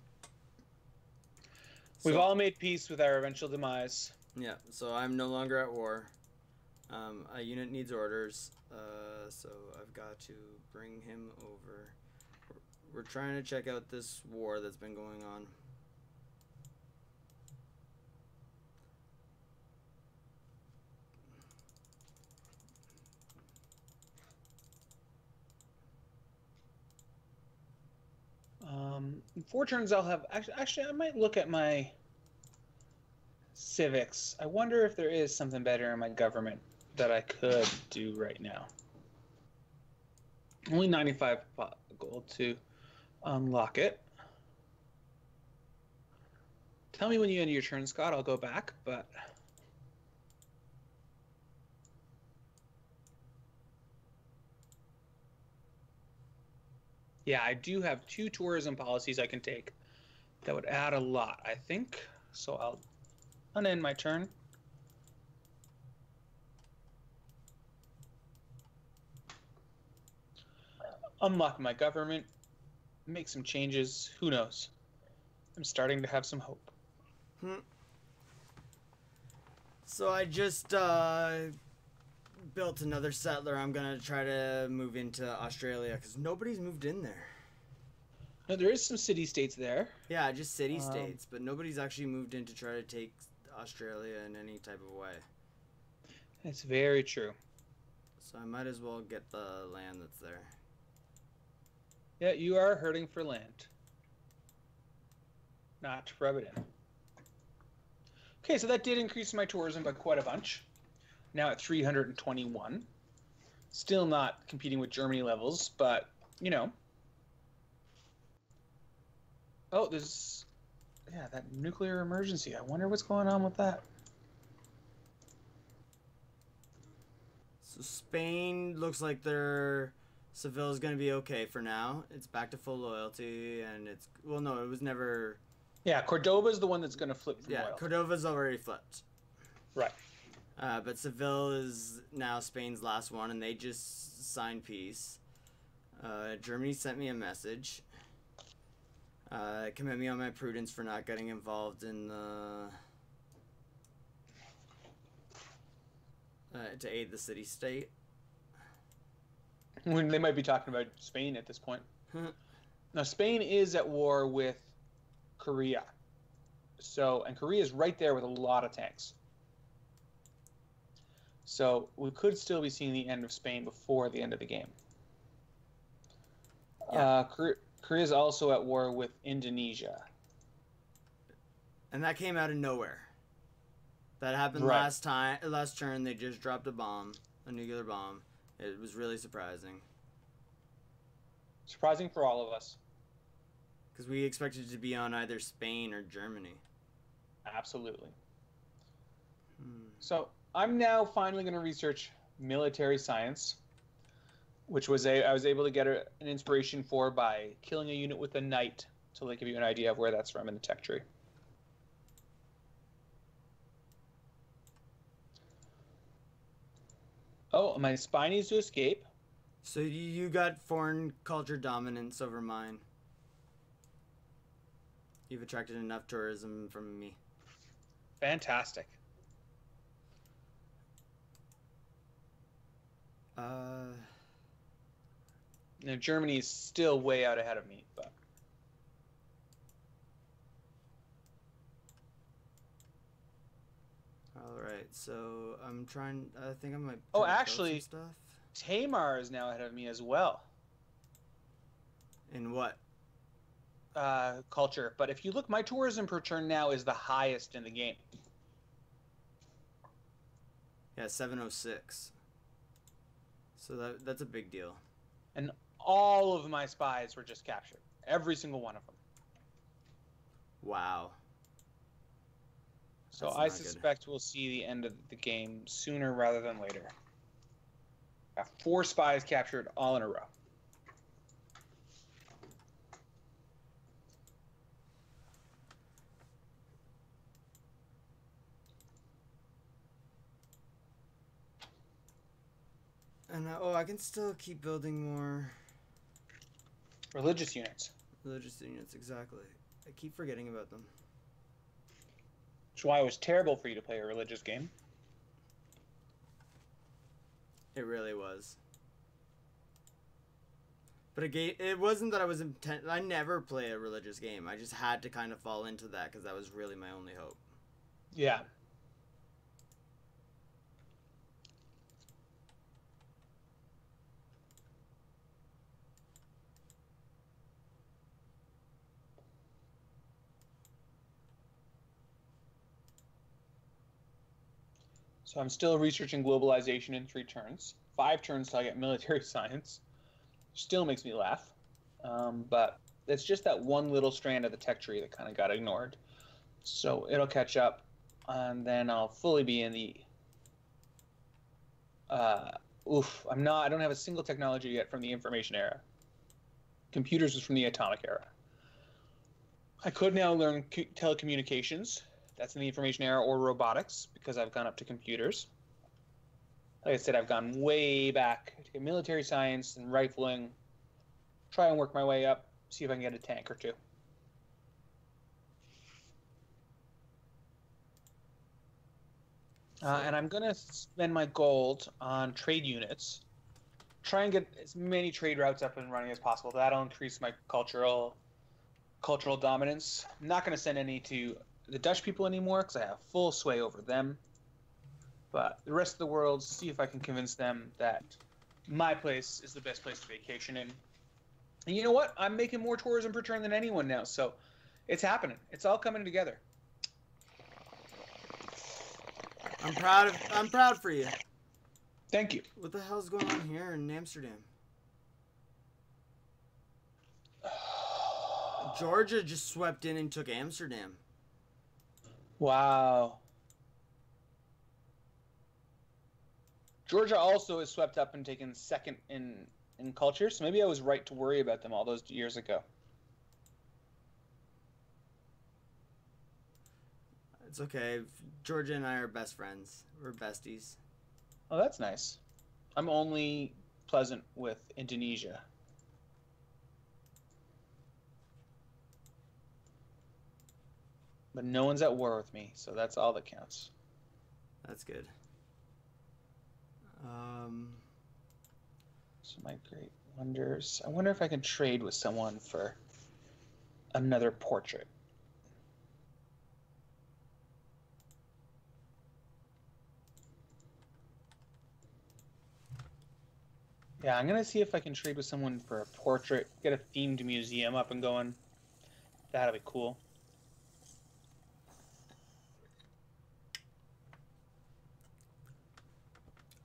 We've all made peace with our eventual demise. Yeah, so I'm no longer at war. A unit needs orders, so I've got to bring him over. We're trying to check out this war that's been going on. In 4 turns, I'll have... Actually, I might look at my civics. I wonder if there is something better in my government that I could do right now. Only 95 gold to unlock it. Tell me when you end your turn, Scott. I'll go back, but... Yeah, I do have 2 tourism policies I can take. That would add a lot, I think. So I'll unend my turn. Unlock my government. Make some changes. Who knows? I'm starting to have some hope. So I just built another settler. I'm gonna try to move into Australia because nobody's moved in there. No, there is some city-states there. Yeah, just city-states, but nobody's actually moved in to try to take Australia in any type of way. That's very true. So I might as well get the land that's there. Yeah, you are hurting for land. Not to rub it in. Okay, so that did increase my tourism by quite a bunch. Now at 321. Still not competing with Germany levels, but, you know. Oh, there's... Yeah, that nuclear emergency. I wonder what's going on with that. So Spain looks like their Seville's going to be okay for now. It's back to full loyalty, and it's... Well, no, it was never... Yeah, Cordoba's the one that's going to flip from loyalty. Cordoba's already flipped. Right. But Seville is now Spain's last one, and they just signed peace. Germany sent me a message. Commend me on my prudence for not getting involved in the... to aid the city-state. When they might be talking about Spain at this point. Now, Spain is at war with Korea. So, and Korea is right there with a lot of tanks. So, we could still be seeing the end of Spain before the end of the game. Yeah. Korea is also at war with Indonesia. And that came out of nowhere. That happened last turn. They just dropped a bomb, a nuclear bomb. It was really surprising. Surprising for all of us. Because we expected it to be on either Spain or Germany. Absolutely. So I'm now finally going to research military science, which was I was able to get an inspiration for by killing a unit with a knight to like give you an idea of where that's from in the tech tree. Oh, my spy needs to escape. So you got foreign culture dominance over mine. You've attracted enough tourism from me. Fantastic. Now, Germany is still way out ahead of me, but all right. So I'm trying. I think I might. oh, try to build actually, some stuff. Tamar is now ahead of me as well. In what? Culture. But if you look, my tourism per turn now is the highest in the game. Yeah, 706. So that's a big deal. And all of my spies were just captured. Every single one of them. Wow. So That's I not suspect we'll see the end of the game sooner rather than later. Got 4 spies captured all in a row. And I can still keep building more Religious units. religious units. Exactly. I keep forgetting about them. Which is why it was terrible for you to play a religious game. It really was. But it wasn't that I was intent. I never play a religious game. I just had to kind of fall into that because that was really my only hope. Yeah. So I'm still researching globalization in 3 turns. 5 turns till I get military science. Still makes me laugh. But it's just that one little strand of the tech tree that kind of got ignored. So it'll catch up, and then I'll fully be in the... I don't have a single technology yet from the information era. Computers was from the atomic era. I could now learn telecommunications. That's in the information era, or robotics, because I've gone up to computers. Like I said, I've gone way back to get military science and rifling. Try and work my way up, see if I can get a tank or 2. And I'm going to spend my gold on trade units. Try and get as many trade routes up and running as possible. That'll increase my cultural dominance. I'm not going to send any to the Dutch people anymore because I have full sway over them. But the rest of the world, see if I can convince them that my place is the best place to vacation in. And you know what? I'm making more tourism per turn than anyone now, so it's happening. It's all coming together. I'm proud for you. Thank you. What the hell's going on here in Amsterdam? Georgia just swept in and took Amsterdam. Wow. Georgia also is swept up and taken second in culture, so maybe I was right to worry about them all those years ago. It's okay. Georgia and I are best friends. We're besties. Oh, that's nice. I'm only pleasant with Indonesia. But no one's at war with me, so that's all that counts. That's good. So my great wonders. I wonder if I can trade with someone for another portrait. Yeah, I'm gonna see if I can trade with someone for a portrait. Get a themed museum up and going. That'll be cool.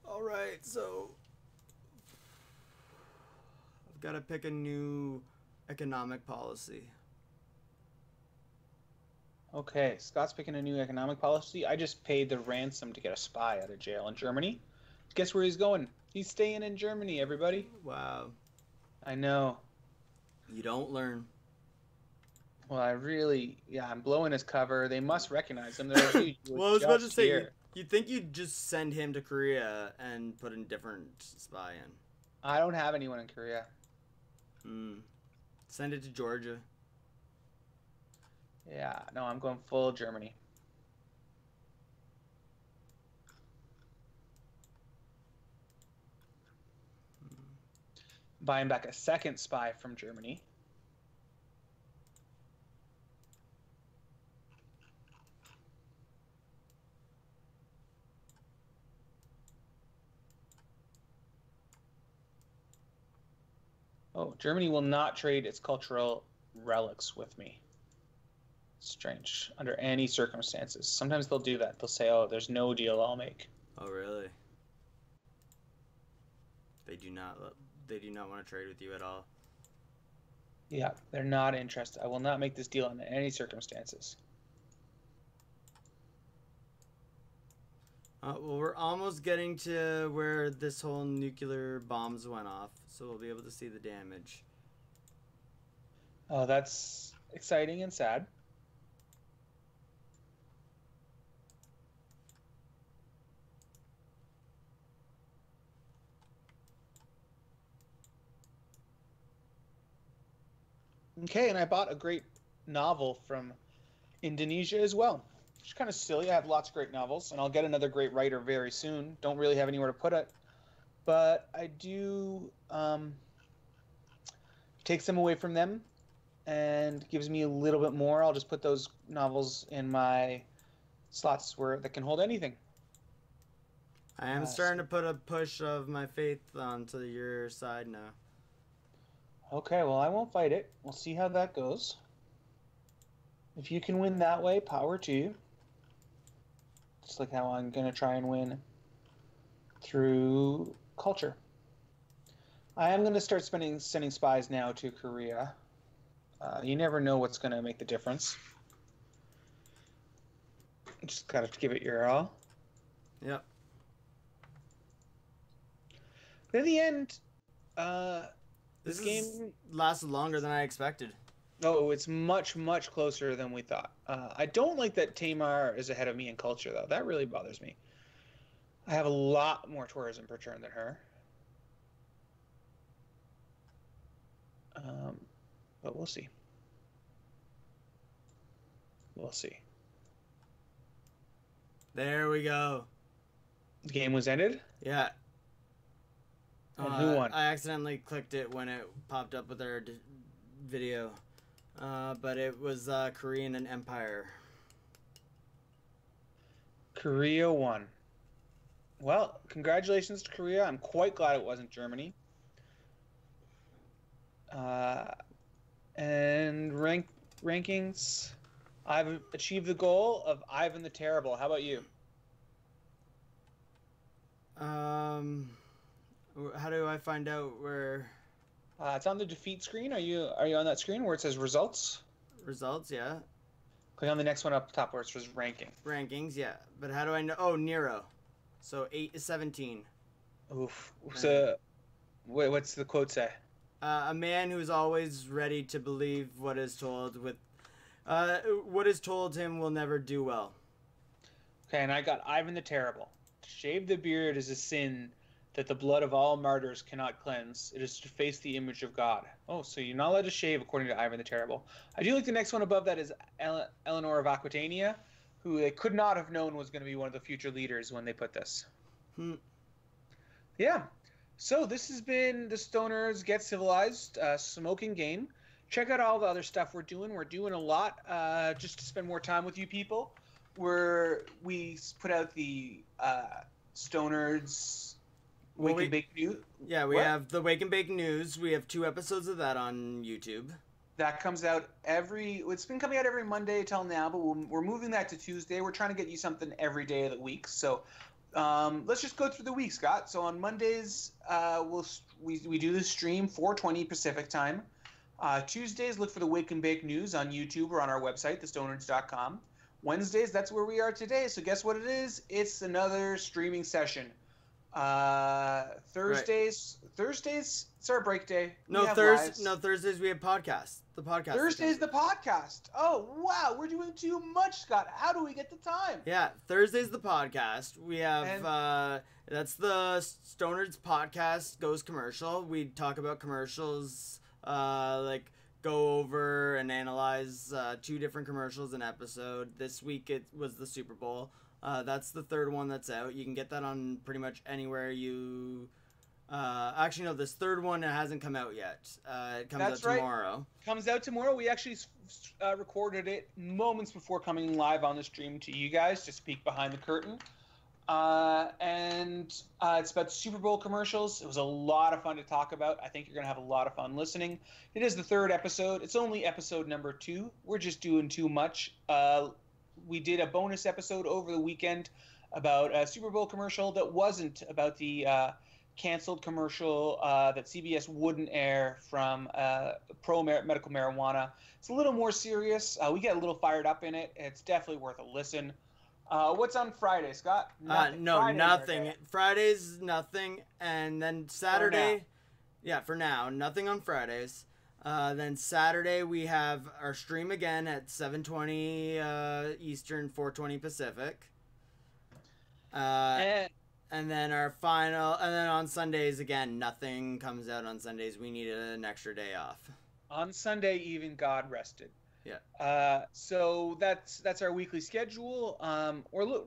Alright, so I've got to pick a new economic policy. Okay, Scott's picking a new economic policy. I just paid the ransom to get a spy out of jail in Germany. Guess where he's going? He's staying in Germany, everybody. Wow. I know. You don't learn. Well, I'm blowing his cover. They must recognize him. They're huge. Well, I was about to say, here. you'd think you'd just send him to Korea and put a different spy in. I don't have anyone in Korea. Send it to Georgia. Yeah, no, I'm going full Germany. Buying back a second spy from Germany. Oh, Germany will not trade its cultural relics with me. Strange. Under any circumstances. Sometimes they'll do that. They'll say, oh, there's no deal I'll make. Oh, really? They do not want to trade with you at all. Yeah, they're not interested. I will not make this deal under any circumstances. Well, we're almost getting to where this whole nuclear bombs went off, so we'll be able to see the damage. Oh, that's exciting and sad. Okay, and I bought a great novel from Indonesia as well. It's kind of silly. I have lots of great novels, and I'll get another great writer very soon. Don't really have anywhere to put it, but I do takes them away from them and gives me a little bit more. I'll just put those novels in my slots that can hold anything. I am starting to put a push of my faith onto your side now. Okay, well, I won't fight it. We'll see how that goes. If you can win that way, power to you. Just like how I'm going to try and win through culture. I am going to start sending spies now to Korea. You never know what's going to make the difference. Just got to give it your all. Yep. But in the end, this game lasted longer than I expected. Oh, it's much, much closer than we thought. I don't like that Tamar is ahead of me in culture, though. That really bothers me. I have a lot more tourism per turn than her. But we'll see. We'll see. There we go. The game was ended? Yeah. And who won? I accidentally clicked it when it popped up with our video. But it was Korean and Empire. Korea won. Well, congratulations to Korea. I'm quite glad it wasn't Germany. And rankings. I've achieved the goal of Ivan the Terrible. How about you? How do I find out where? It's on the defeat screen. Are you on that screen where it says results? Results, yeah. Click on the next one up top where it says ranking. Rankings, yeah. But how do I know? Oh, Nero. So 8 to 17. Oof. So, what's the quote say? A man who is always ready to believe what is told what is told him will never do well. Okay, and I got Ivan the Terrible. To shave the beard is a sin that the blood of all martyrs cannot cleanse. It is to face the image of God. Oh, so you're not allowed to shave according to Ivan the Terrible. I do like the next one above that is Eleanor of Aquitania, who they could not have known was going to be one of the future leaders when they put this. Yeah. So this has been the Stonerds Get Civilized smoking game. Check out all the other stuff we're doing. We're doing a lot just to spend more time with you people. We put out the Stonerds Wake and Bake News. Yeah, we have the Wake and Bake News. We have 2 episodes of that on YouTube. That comes out it's been coming out every Monday till now, but we're moving that to Tuesday. We're trying to get you something every day of the week. So let's just go through the week, Scott. So on Mondays, we do the stream 4:20 Pacific time. Tuesdays, look for the Wake and Bake news on YouTube or on our website, thestonerds.com. Wednesdays, that's where we are today. So guess what it is? It's another streaming session. Thursdays, right. Thursdays, it's our break day. Thursdays we have podcasts. The podcast. Thursday's the podcast. Oh wow, we're doing too much, Scott. How do we get the time? Yeah, Thursday's the podcast. We have that's the Stonerds podcast goes commercial. We talk about commercials, like go over and analyze 2 different commercials an episode. This week it was the Super Bowl. That's the 3rd one that's out. You can get that on pretty much anywhere you... actually, no, this 3rd one hasn't come out yet. It comes out tomorrow. Comes out tomorrow. We actually recorded it moments before coming live on the stream to you guys, just peek behind the curtain. It's about Super Bowl commercials. It was a lot of fun to talk about. I think you're going to have a lot of fun listening. It is the 3rd episode. It's only episode number 2. We're just doing too much. We did a bonus episode over the weekend about a Super Bowl commercial that wasn't about the canceled commercial that CBS wouldn't air from pro-medical marijuana. It's a little more serious. We get a little fired up in it. It's definitely worth a listen. What's on Friday, Scott? Nothing. Friday's nothing. And then Saturday, for now, nothing on Fridays. Then Saturday we have our stream again at 7:20 Eastern, 4:20 Pacific. And then our final, and then on Sundays again, nothing comes out on Sundays. We need an extra day off. On Sunday, even God rested. Yeah. So that's our weekly schedule. We're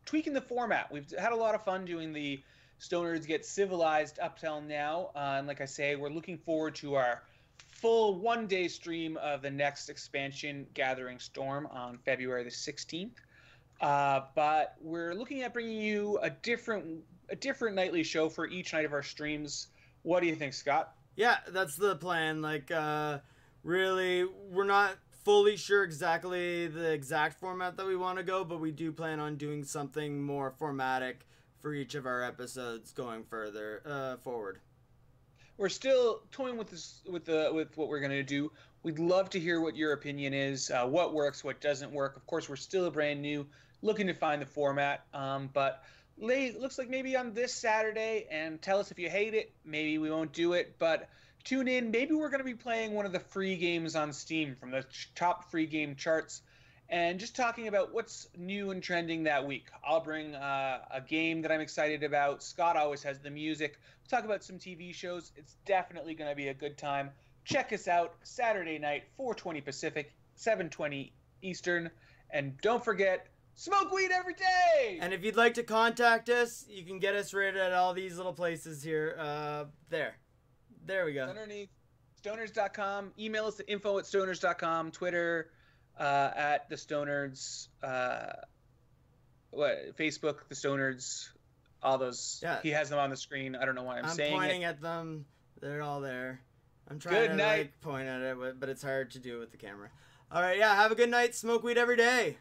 tweaking the format. We've had a lot of fun doing the Stonerds Get Civilized up till now. And like I say, we're looking forward to our full 1-day stream of the next expansion, Gathering Storm, on February the 16th. But we're looking at bringing you a different nightly show for each night of our streams. What do you think, Scott? Yeah, that's the plan. Like, really, we're not fully sure exactly the exact format that we want to go, but we do plan on doing something more formatic for each of our episodes going further forward. We're still toying with this, with what we're going to do. We'd love to hear what your opinion is, what works, what doesn't work. Of course, we're still brand new, looking to find the format. But looks like maybe on this Saturday, and tell us if you hate it. Maybe we won't do it, but tune in. Maybe we're going to be playing one of the free games on Steam from the top free game charts, and just talking about what's new and trending that week. I'll bring a game that I'm excited about. Scott always has the music. We'll talk about some TV shows. It's definitely going to be a good time. Check us out Saturday night, 4:20 Pacific, 7:20 Eastern. And don't forget, smoke weed every day! And if you'd like to contact us, you can get us right at all these little places here. There we go. Underneath, Stonerds.com. Email us at info@stonerds.com. Twitter, at the Stonerds. Facebook, the Stonerds. All those. Yeah. He has them on the screen. I don't know why I'm saying it. I'm pointing at them. They're all there. I'm trying to point at it, but it's hard to do with the camera. All right, yeah, have a good night. Smoke weed every day.